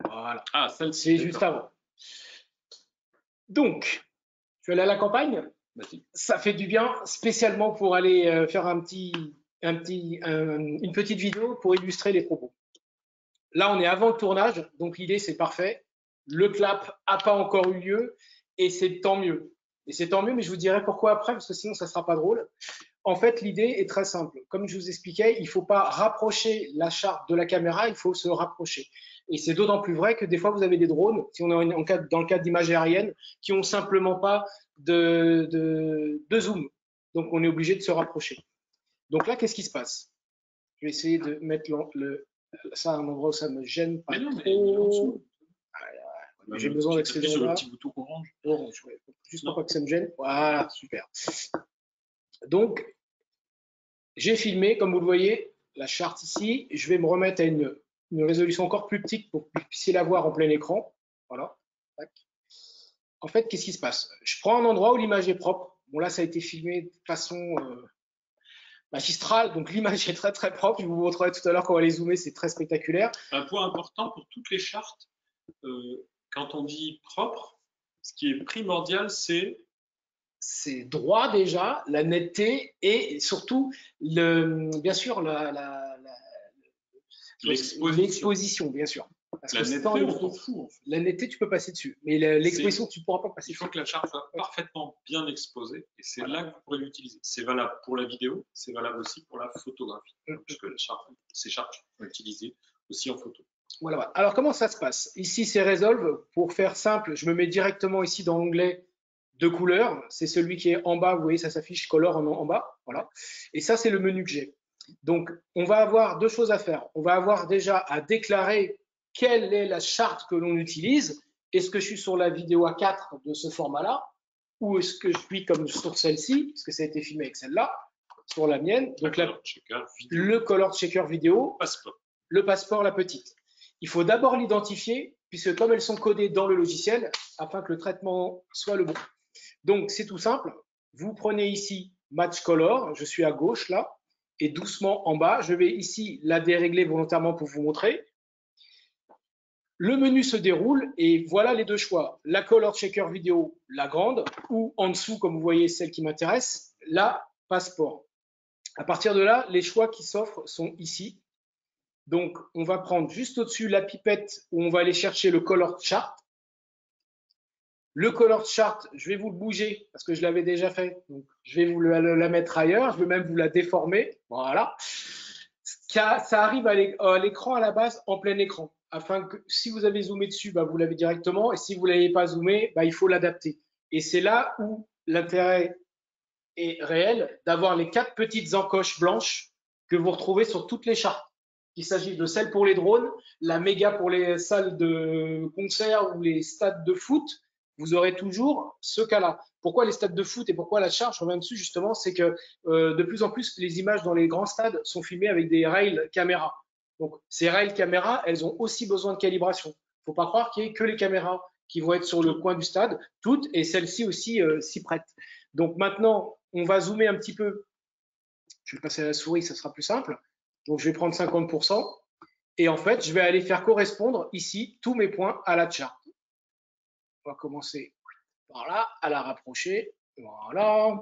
Voilà. Ah, celle-ci. C'est juste avant. Donc, je vais aller à la campagne. Ça fait du bien, spécialement pour aller faire une petite vidéo pour illustrer les propos. Là, on est avant le tournage, donc l'idée, c'est parfait. Le clap n'a pas encore eu lieu et c'est tant mieux. Et c'est tant mieux, mais je vous dirai pourquoi après, parce que sinon, ça ne sera pas drôle. En fait, l'idée est très simple. Comme je vous expliquais, il ne faut pas rapprocher la charte de la caméra, il faut se rapprocher. Et c'est d'autant plus vrai que des fois, vous avez des drones, si on est dans le cadre d'images aériennes, qui n'ont simplement pas de zoom. Donc, on est obligé de se rapprocher. Donc là, qu'est-ce qui se passe? Je vais essayer de mettre ça à un endroit où ça ne me gêne pas trop. J'ai besoin d'accéder sur le petit bouton orange. Juste pour pas que ça me gêne. Voilà, super. Donc, j'ai filmé, comme vous le voyez, la charte ici. Je vais me remettre à une résolution encore plus petite pour que vous puissiez la voir en plein écran. Voilà. Tac. En fait, qu'est-ce qui se passe? Je prends un endroit où l'image est propre. Bon, là, ça a été filmé de façon magistrale, donc l'image est très très propre. Je vous montrerai tout à l'heure quand on va les zoomer, c'est très spectaculaire. Un point important pour toutes les chartes, quand on dit propre, ce qui est primordial, c'est droit déjà, la netteté et surtout, bien sûr, l'exposition, bien sûr. Parce la netteté, on s'en fout. En fait. La netteté, tu peux passer dessus, mais l'exposition, tu ne pourras pas passer dessus. Il faut que la charte soit parfaitement bien exposée et c'est là que vous pourrez l'utiliser. C'est valable pour la vidéo, c'est valable aussi pour la photographie, parce que ces chartes sont utilisées aussi en photo. Voilà. Alors, comment ça se passe? Ici, c'est Resolve. Pour faire simple, je me mets directement ici dans l'onglet de couleurs. C'est celui qui est en bas. Vous voyez, ça s'affiche Color en bas. Voilà. Et ça, c'est le menu que j'ai. Donc, on va avoir deux choses à faire. On va avoir déjà à déclarer quelle est la charte que l'on utilise. Est-ce que je suis sur la vidéo A4 de ce format-là ou est-ce que je suis comme sur celle-ci, parce que ça a été filmé avec celle-là, sur la mienne. Donc, le Color Checker vidéo, le passeport, la petite. Il faut d'abord l'identifier, puisque comme elles sont codées dans le logiciel, afin que le traitement soit le bon. Donc, c'est tout simple. Vous prenez ici Match Color, je suis à gauche là, et doucement en bas, je vais ici la dérégler volontairement pour vous montrer. Le menu se déroule et voilà les deux choix. La Color Checker vidéo, la grande, ou en dessous, comme vous voyez, celle qui m'intéresse, la passeport. À partir de là, les choix qui s'offrent sont ici. Donc, on va prendre juste au-dessus la pipette où on va aller chercher le Color Chart. Le Color Chart, je vais vous le bouger parce que je l'avais déjà fait. Donc, je vais vous la mettre ailleurs. Je vais même vous la déformer. Voilà. Ça arrive à l'écran à la base en plein écran, afin que si vous avez zoomé dessus, bah, vous l'avez directement, et si vous ne l'avez pas zoomé, bah, il faut l'adapter. Et c'est là où l'intérêt est réel d'avoir les 4 petites encoches blanches que vous retrouvez sur toutes les chartes. Il s'agit de celle pour les drones, la méga pour les salles de concert ou les stades de foot, vous aurez toujours ce cas-là. Pourquoi les stades de foot et pourquoi la charge, je reviens dessus justement, c'est que de plus en plus, les images dans les grands stades sont filmées avec des rails caméras. Donc, ces rails caméras, elles ont aussi besoin de calibration. Il ne faut pas croire qu'il n'y ait que les caméras qui vont être sur le coin du stade, toutes, et celles-ci aussi s'y prêtent. Donc maintenant, on va zoomer un petit peu. Je vais passer à la souris, ça sera plus simple. Donc, je vais prendre 50%. Et en fait, je vais aller faire correspondre ici tous mes points à la charte. On va commencer par là, à la rapprocher. Voilà.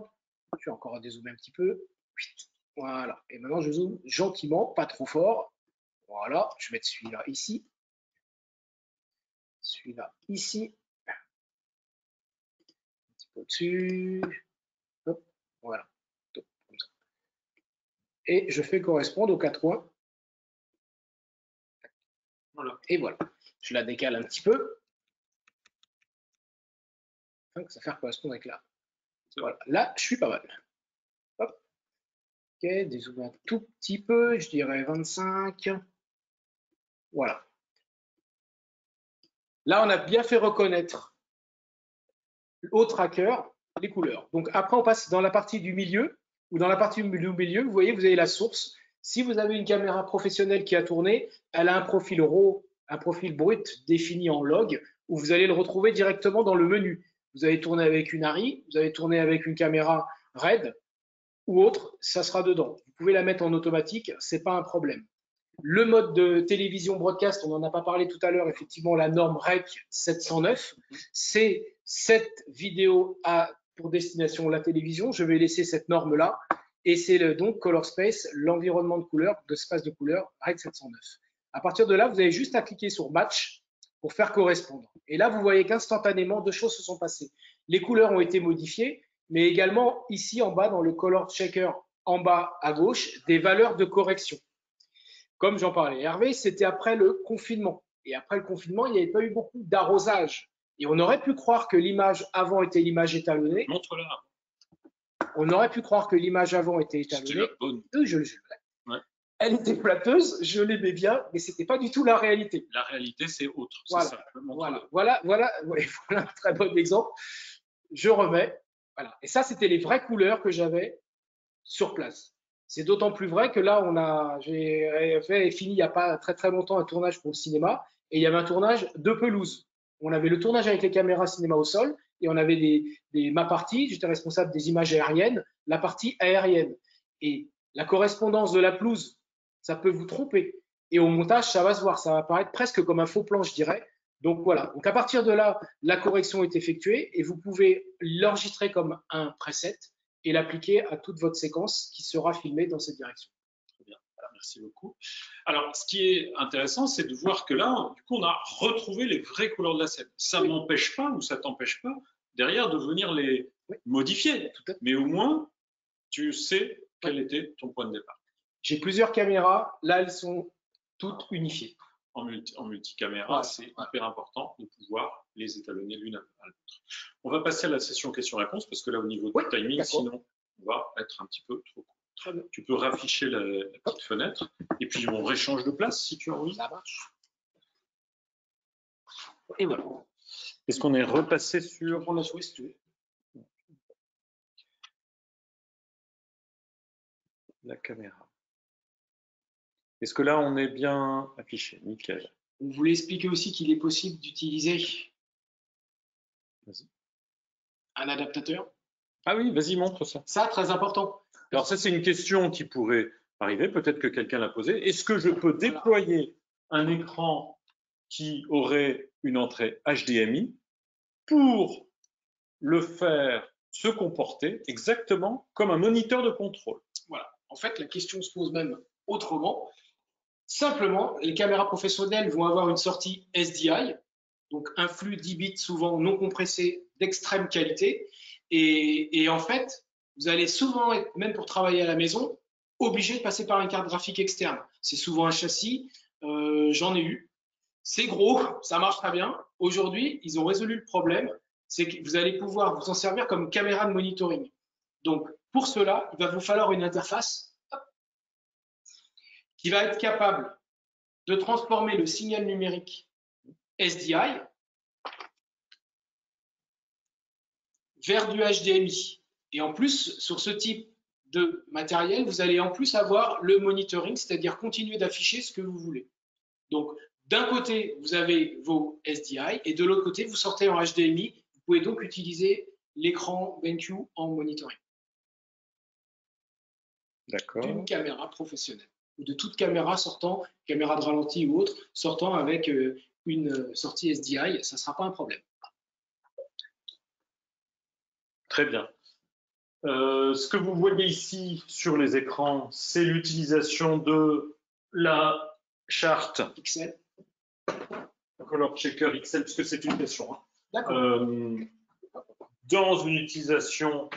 Je vais encore dézoomer un petit peu. Voilà. Et maintenant, je zoome gentiment, pas trop fort. Voilà. Je vais mettre celui-là ici. Celui-là ici. Un petit peu au-dessus. Hop. Voilà. Comme ça. Et je fais correspondre aux 4 points. Voilà. Et voilà. Je la décale un petit peu. Afin que ça fasse correspondre avec là. Voilà. Là, je suis pas mal. Hop. Ok, dézoomer un tout petit peu, je dirais 25. Voilà. Là, on a bien fait reconnaître au tracker les couleurs. Donc après, on passe dans la partie du milieu, ou dans la partie du milieu, vous voyez, vous avez la source. Si vous avez une caméra professionnelle qui a tourné, elle a un profil RAW, un profil brut défini en log, où vous allez le retrouver directement dans le menu. Vous avez tourné avec une ARRI, vous avez tourné avec une caméra RED ou autre, ça sera dedans. Vous pouvez la mettre en automatique, c'est pas un problème. Le mode de télévision broadcast, on n'en a pas parlé tout à l'heure, effectivement, la norme REC 709, c'est cette vidéo pour destination la télévision. Je vais laisser cette norme-là. Et c'est donc Color Space, l'environnement de couleur, d'espace de couleur, REC 709. À partir de là, vous avez juste à cliquer sur Match pour faire correspondre. Et là, vous voyez qu'instantanément, 2 choses se sont passées. Les couleurs ont été modifiées, mais également ici en bas, dans le Color Checker, en bas à gauche, des valeurs de correction. Comme j'en parlais, Hervé, c'était après le confinement. Et après le confinement, il n'y avait pas eu beaucoup d'arrosage. Et on aurait pu croire que l'image avant était l'image étalonnée. Montre-la. On aurait pu croire que l'image avant était étalonnée. Je le jurerais. Ouais. Elle était flatteuse, je l'aimais bien, mais ce n'était pas du tout la réalité. La réalité, c'est autre. Voilà. Ça. Voilà un très bon exemple. Je remets. Voilà. Et ça, c'était les vraies couleurs que j'avais sur place. C'est d'autant plus vrai que là, j'ai fait et fini il n'y a pas très très longtemps un tournage pour le cinéma et il y avait un tournage de pelouse. On avait le tournage avec les caméras cinéma au sol et on avait ma partie, j'étais responsable des images aériennes, la partie aérienne. Et la correspondance de la pelouse, ça peut vous tromper. Et au montage, ça va se voir, ça va apparaître presque comme un faux plan, je dirais. Donc voilà. Donc à partir de là, la correction est effectuée et vous pouvez l'enregistrer comme un preset et l'appliquer à toute votre séquence qui sera filmée dans cette direction. Très bien, merci beaucoup. Alors, ce qui est intéressant, c'est de voir que là, du coup, on a retrouvé les vraies couleurs de la scène. Ça ne m'empêche pas ou ça ne t'empêche pas derrière de venir les modifier. Mais au moins, tu sais quel était ton point de départ. J'ai plusieurs caméras. Là, elles sont toutes unifiées. En multicaméra, c'est hyper important de pouvoir les étalonner l'une à l'autre. On va passer à la session questions-réponses parce que là, au niveau du timing, sinon, on va être un petit peu trop court. Très bien. Tu peux rafficher la petite fenêtre et puis on réchange de place si tu as envie. Ça marche. Et voilà. Est-ce qu'on est repassé sur… On la souris si tu veux. La caméra. Est-ce que là, on est bien affiché? Nickel. On voulait expliquer aussi qu'il est possible d'utiliser un adaptateur. Ah oui, vas-y, montre ça. Ça, très important. Alors ça, c'est une question qui pourrait arriver. Peut-être que quelqu'un l'a posée. Est-ce que je peux déployer un écran qui aurait une entrée HDMI pour le faire se comporter exactement comme un moniteur de contrôle. Voilà. En fait, la question se pose même autrement. Simplement, les caméras professionnelles vont avoir une sortie SDI, donc un flux 10 bits souvent non compressé d'extrême qualité. Et en fait, vous allez souvent être, même pour travailler à la maison, obligé de passer par une carte graphique externe. C'est souvent un châssis, j'en ai eu. C'est gros, ça marche très bien. Aujourd'hui, ils ont résolu le problème, c'est que vous allez pouvoir vous en servir comme caméra de monitoring. Donc, pour cela, il va vous falloir une interface qui va être capable de transformer le signal numérique SDI vers du HDMI. Et en plus, sur ce type de matériel, vous allez en plus avoir le monitoring, c'est-à-dire continuer d'afficher ce que vous voulez. Donc, d'un côté, vous avez vos SDI et de l'autre côté, vous sortez en HDMI. Vous pouvez donc utiliser l'écran BenQ en monitoring. D'accord. D'une caméra professionnelle ou de toute caméra sortant, caméra de ralenti ou autre, sortant avec une sortie SDI, ça ne sera pas un problème. Très bien. Ce que vous voyez ici sur les écrans, c'est l'utilisation de la charte XL. Color Checker XL, puisque c'est une question. Hein. D'accord. Dans une utilisation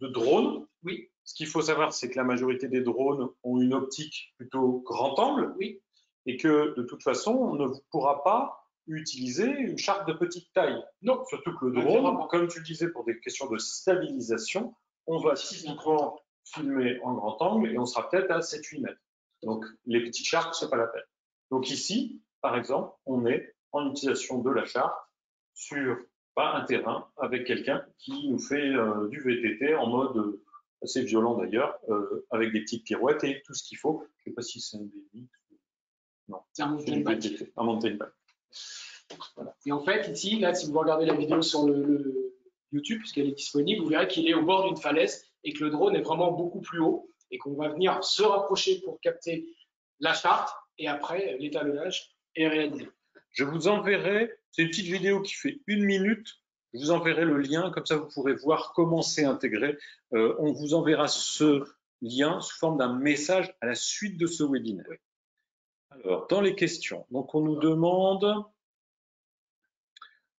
de drone, oui. Ce qu'il faut savoir, c'est que la majorité des drones ont une optique plutôt grand angle, oui. Et que de toute façon, on ne pourra pas utiliser une charte de petite taille. Non. Surtout que le drone, comme tu le disais, pour des questions de stabilisation, on va typiquement filmer en grand angle et on sera peut-être à 7-8 mètres. Donc les petites chartes, ce n'est pas la peine. Donc ici, par exemple, on est en utilisation de la charte sur un terrain avec quelqu'un qui nous fait du VTT en mode assez violent d'ailleurs, avec des petites pirouettes et tout ce qu'il faut. Je ne sais pas si c'est un BMX. Non, c'est un mountain bike. Un mountain bike. Voilà. Et en fait, ici, là, si vous regardez la vidéo sur le YouTube, puisqu'elle est disponible, vous verrez qu'il est au bord d'une falaise et que le drone est vraiment beaucoup plus haut et qu'on va venir se rapprocher pour capter la charte et après, l'étalonnage est réalisé. Je vous enverrai, c'est une petite vidéo qui fait 1 minute, je vous enverrai le lien, comme ça vous pourrez voir comment c'est intégré. On vous enverra ce lien sous forme d'un message à la suite de ce webinaire. Oui. Alors, dans les questions, donc on nous demande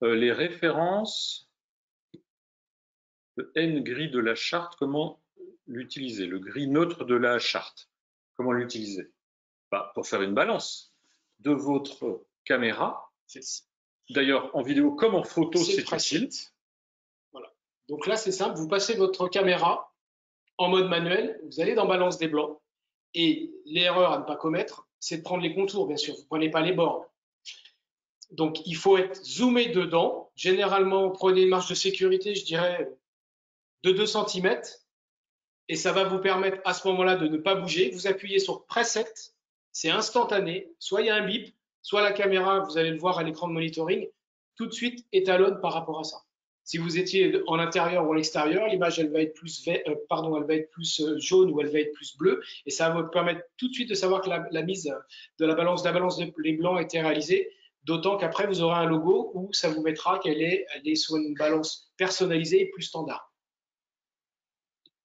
les références, le N-gris de la charte, comment l'utiliser, le gris neutre de la charte, comment l'utiliser? Pour faire une balance de votre caméra. D'ailleurs, en vidéo comme en photo, c'est facile. Voilà. Donc là, c'est simple, vous passez votre caméra en mode manuel, vous allez dans balance des blancs, et l'erreur à ne pas commettre, c'est de prendre les contours, bien sûr, vous ne prenez pas les bords. Donc, il faut être zoomé dedans. Généralement, prenez une marge de sécurité, je dirais, de 2 cm, et ça va vous permettre à ce moment-là de ne pas bouger. Vous appuyez sur Preset, c'est instantané, soit il y a un bip, soit la caméra, vous allez le voir à l'écran de monitoring, tout de suite étalonne par rapport à ça. Si vous étiez en intérieur ou à l'extérieur, l'image elle va être plus jaune ou elle va être plus bleue, et ça va vous permettre tout de suite de savoir que la mise de la balance des blancs a été réalisée, d'autant qu'après vous aurez un logo où ça vous mettra qu'elle est sur une balance personnalisée et plus standard.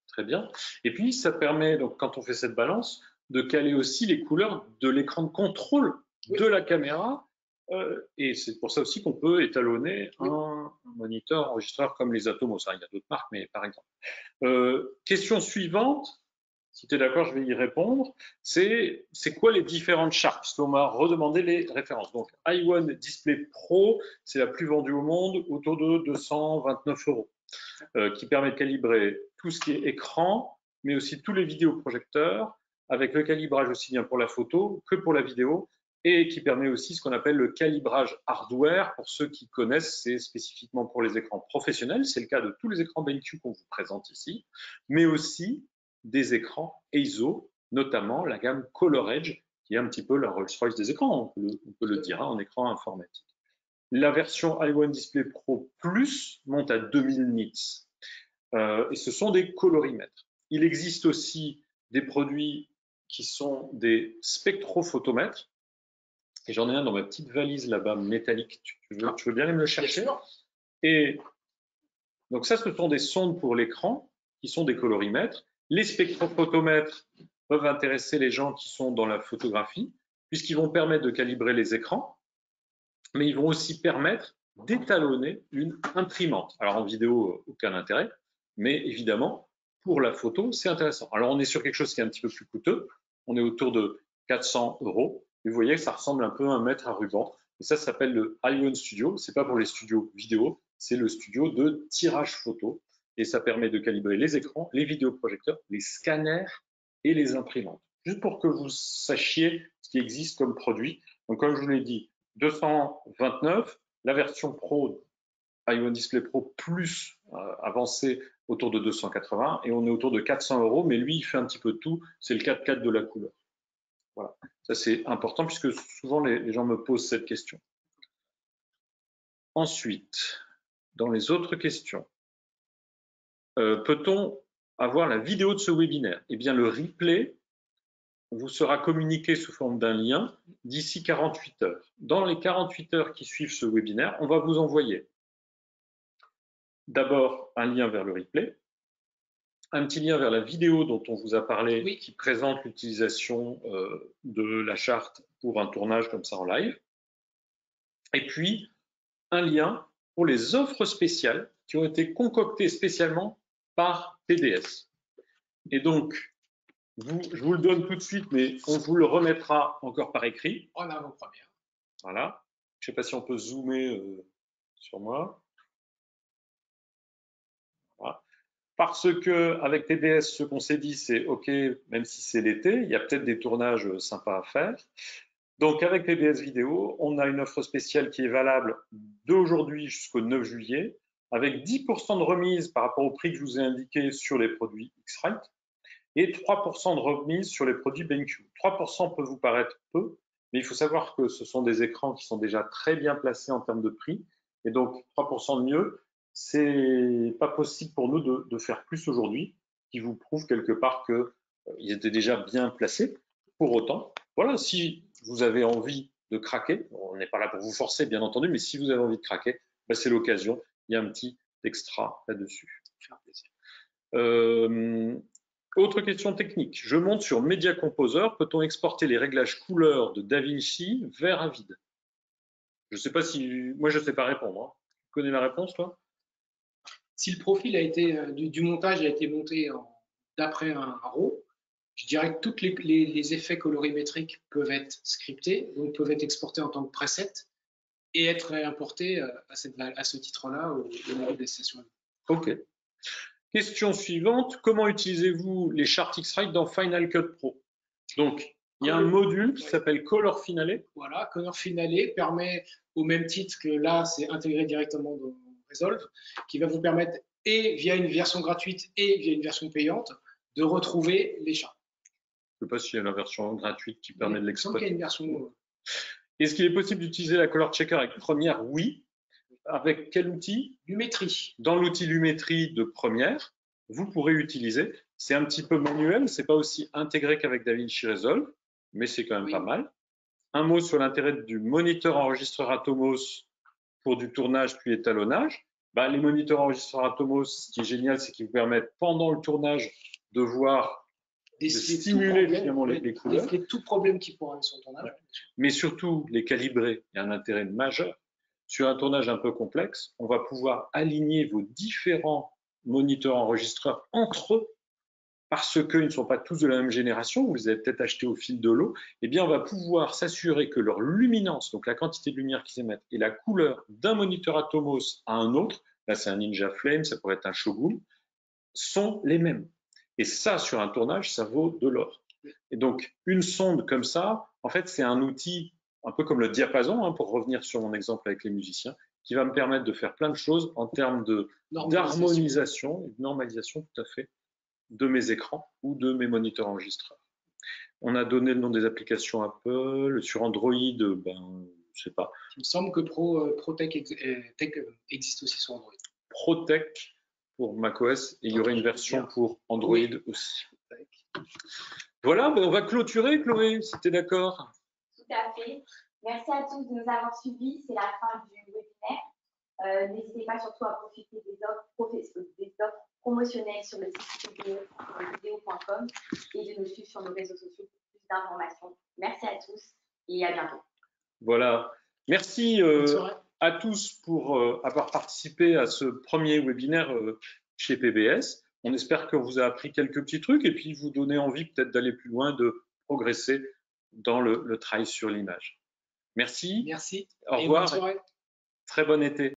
Très bien. Et puis ça permet, donc, quand on fait cette balance, de caler aussi les couleurs de l'écran de contrôle de la caméra. Et c'est pour ça aussi qu'on peut étalonner un moniteur enregistreur comme les Atomos. Il y a d'autres marques, mais par exemple. Question suivante, si tu es d'accord, je vais y répondre. C'est quoi les différentes chartes? Parce qu'on m'a redemandé les références. Donc, i1 Display Pro, c'est la plus vendue au monde, autour de 229 €, qui permet de calibrer tout ce qui est écran, mais aussi tous les vidéoprojecteurs, avec le calibrage aussi bien pour la photo que pour la vidéo, et qui permet aussi ce qu'on appelle le calibrage hardware. Pour ceux qui connaissent, c'est spécifiquement pour les écrans professionnels, c'est le cas de tous les écrans BenQ qu'on vous présente ici, mais aussi des écrans ISO, notamment la gamme ColorEdge, qui est un petit peu la Rolls-Royce des écrans, on peut le dire, en écran informatique. La version i1 Display Pro Plus monte à 2000 nits, et ce sont des colorimètres. Il existe aussi des produits qui sont des spectrophotomètres, Et j'en ai un dans ma petite valise là-bas, métallique. Tu veux bien aller me le chercher? Et donc ça, ce sont des sondes pour l'écran qui sont des colorimètres. Les spectrophotomètres peuvent intéresser les gens qui sont dans la photographie, puisqu'ils vont permettre de calibrer les écrans, mais ils vont aussi permettre d'étalonner une imprimante. Alors en vidéo, aucun intérêt, mais évidemment, pour la photo, c'est intéressant. Alors on est sur quelque chose qui est un petit peu plus coûteux. On est autour de 400 €. Et vous voyez que ça ressemble un peu à un mètre à ruban. Et ça s'appelle le Ion Studio. C'est pas pour les studios vidéo, c'est le studio de tirage photo. Et ça permet de calibrer les écrans, les vidéoprojecteurs, les scanners et les imprimantes. Juste pour que vous sachiez ce qui existe comme produit. Donc comme je vous l'ai dit, 229, la version Pro, Ion Display Pro plus avancée autour de 280 et on est autour de 400 €, mais lui il fait un petit peu de tout, c'est le 4x4 de la couleur. Voilà, ça c'est important puisque souvent les gens me posent cette question. Ensuite, dans les autres questions, peut-on avoir la vidéo de ce webinaire? Eh bien le replay vous sera communiqué sous forme d'un lien d'ici 48 heures. Dans les 48 heures qui suivent ce webinaire, on va vous envoyer d'abord un lien vers le replay, un petit lien vers la vidéo dont on vous a parlé, oui, qui présente l'utilisation de la charte pour un tournage comme ça en live, et puis un lien pour les offres spéciales qui ont été concoctées spécialement par PBS. Et donc, je vous le donne tout de suite, mais on vous le remettra encore par écrit. En avant-première. Voilà. Je ne sais pas si on peut zoomer sur moi. Voilà. Parce qu'avec TBS, ce qu'on s'est dit, c'est OK, même si c'est l'été, il y a peut-être des tournages sympas à faire. Donc avec TBS Vidéo, on a une offre spéciale qui est valable d'aujourd'hui jusqu'au 9 juillet, avec 10% de remise par rapport au prix que je vous ai indiqué sur les produits X-Rite et 3% de remise sur les produits BenQ. 3% peut vous paraître peu, mais il faut savoir que ce sont des écrans qui sont déjà très bien placés en termes de prix, et donc 3% de mieux, c'est pas possible pour nous de faire plus aujourd'hui, qui vous prouve quelque part qu'ils étaient déjà bien placés. Pour autant, voilà, si vous avez envie de craquer, on n'est pas là pour vous forcer bien entendu, mais si vous avez envie de craquer, ben c'est l'occasion, il y a un petit extra là-dessus. Autre question technique, je monte sur Media Composer, peut-on exporter les réglages couleurs de DaVinci vers Avid? Je ne sais pas si, moi je ne sais pas répondre. Hein. Tu connais la réponse toi? Si le profil a été, du montage a été monté d'après un RAW, je dirais que tous les effets colorimétriques peuvent être scriptés, donc peuvent être exportés en tant que preset et être réimportés à ce titre-là au niveau des sessions. Ok. Question suivante, comment utilisez-vous les charts X-Rite dans Final Cut Pro? Donc, il y a un module qui s'appelle Color Finale. Voilà, Color Finale permet, au même titre que là, c'est intégré directement dans Resolve, qui va vous permettre, et via une version gratuite et via une version payante, de retrouver les charts. Je ne sais pas s'il y a la version gratuite qui permet de l'exploiter. Il y a une version. Est-ce qu'il est possible d'utiliser la Color Checker avec Premiere? Oui. Avec quel outil? Lumetri. Dans l'outil Lumetri de Premiere, vous pourrez utiliser. C'est un petit peu manuel, c'est pas aussi intégré qu'avec DaVinci Resolve, mais c'est quand même pas mal. Un mot sur l'intérêt du moniteur enregistreur Atomos pour du tournage puis étalonnage. Les moniteurs enregistreurs Atomos, ce qui est génial, c'est qu'ils vous permettent pendant le tournage de voir, de stimuler finalement les couleurs. Déceler tout problème qui pourrait avoir sur le tournage. Ouais. Mais surtout les calibrer. Il y a un intérêt majeur. Sur un tournage un peu complexe, on va pouvoir aligner vos différents moniteurs enregistreurs entre eux parce qu'ils ne sont pas tous de la même génération, vous les avez peut-être achetés au fil de l'eau, eh bien on va pouvoir s'assurer que leur luminance, donc la quantité de lumière qu'ils émettent, et la couleur d'un moniteur Atomos à un autre, là c'est un Ninja Flame, ça pourrait être un Shogun, sont les mêmes. Et ça, sur un tournage, ça vaut de l'or. Et donc, une sonde comme ça, en fait, c'est un outil un peu comme le diapason, hein, pour revenir sur mon exemple avec les musiciens, qui va me permettre de faire plein de choses en termes d'harmonisation et de normalisation, tout à fait, de mes écrans ou de mes moniteurs enregistreurs. On a donné le nom des applications Apple. Sur Android, je ne sais pas. Il me semble que ProTech existe aussi sur Android. ProTech pour macOS et il y aurait une version pour Android aussi. Voilà, on va clôturer, Chloé, si tu es d'accord. Tout à fait. Merci à tous de nous avoir suivis. C'est la fin du webinaire. N'hésitez pas surtout à profiter des offres promotionnelles sur le site vidéo.com et de nous suivre sur nos réseaux sociaux pour plus d'informations. Merci à tous et à bientôt. Voilà. Merci à tous pour avoir participé à ce premier webinaire chez PBS. On espère qu'on vous a appris quelques petits trucs et puis vous donner envie peut-être d'aller plus loin, de progresser dans le travail sur l'image. Merci. Merci. Au revoir. Bonne soirée. Très bon été.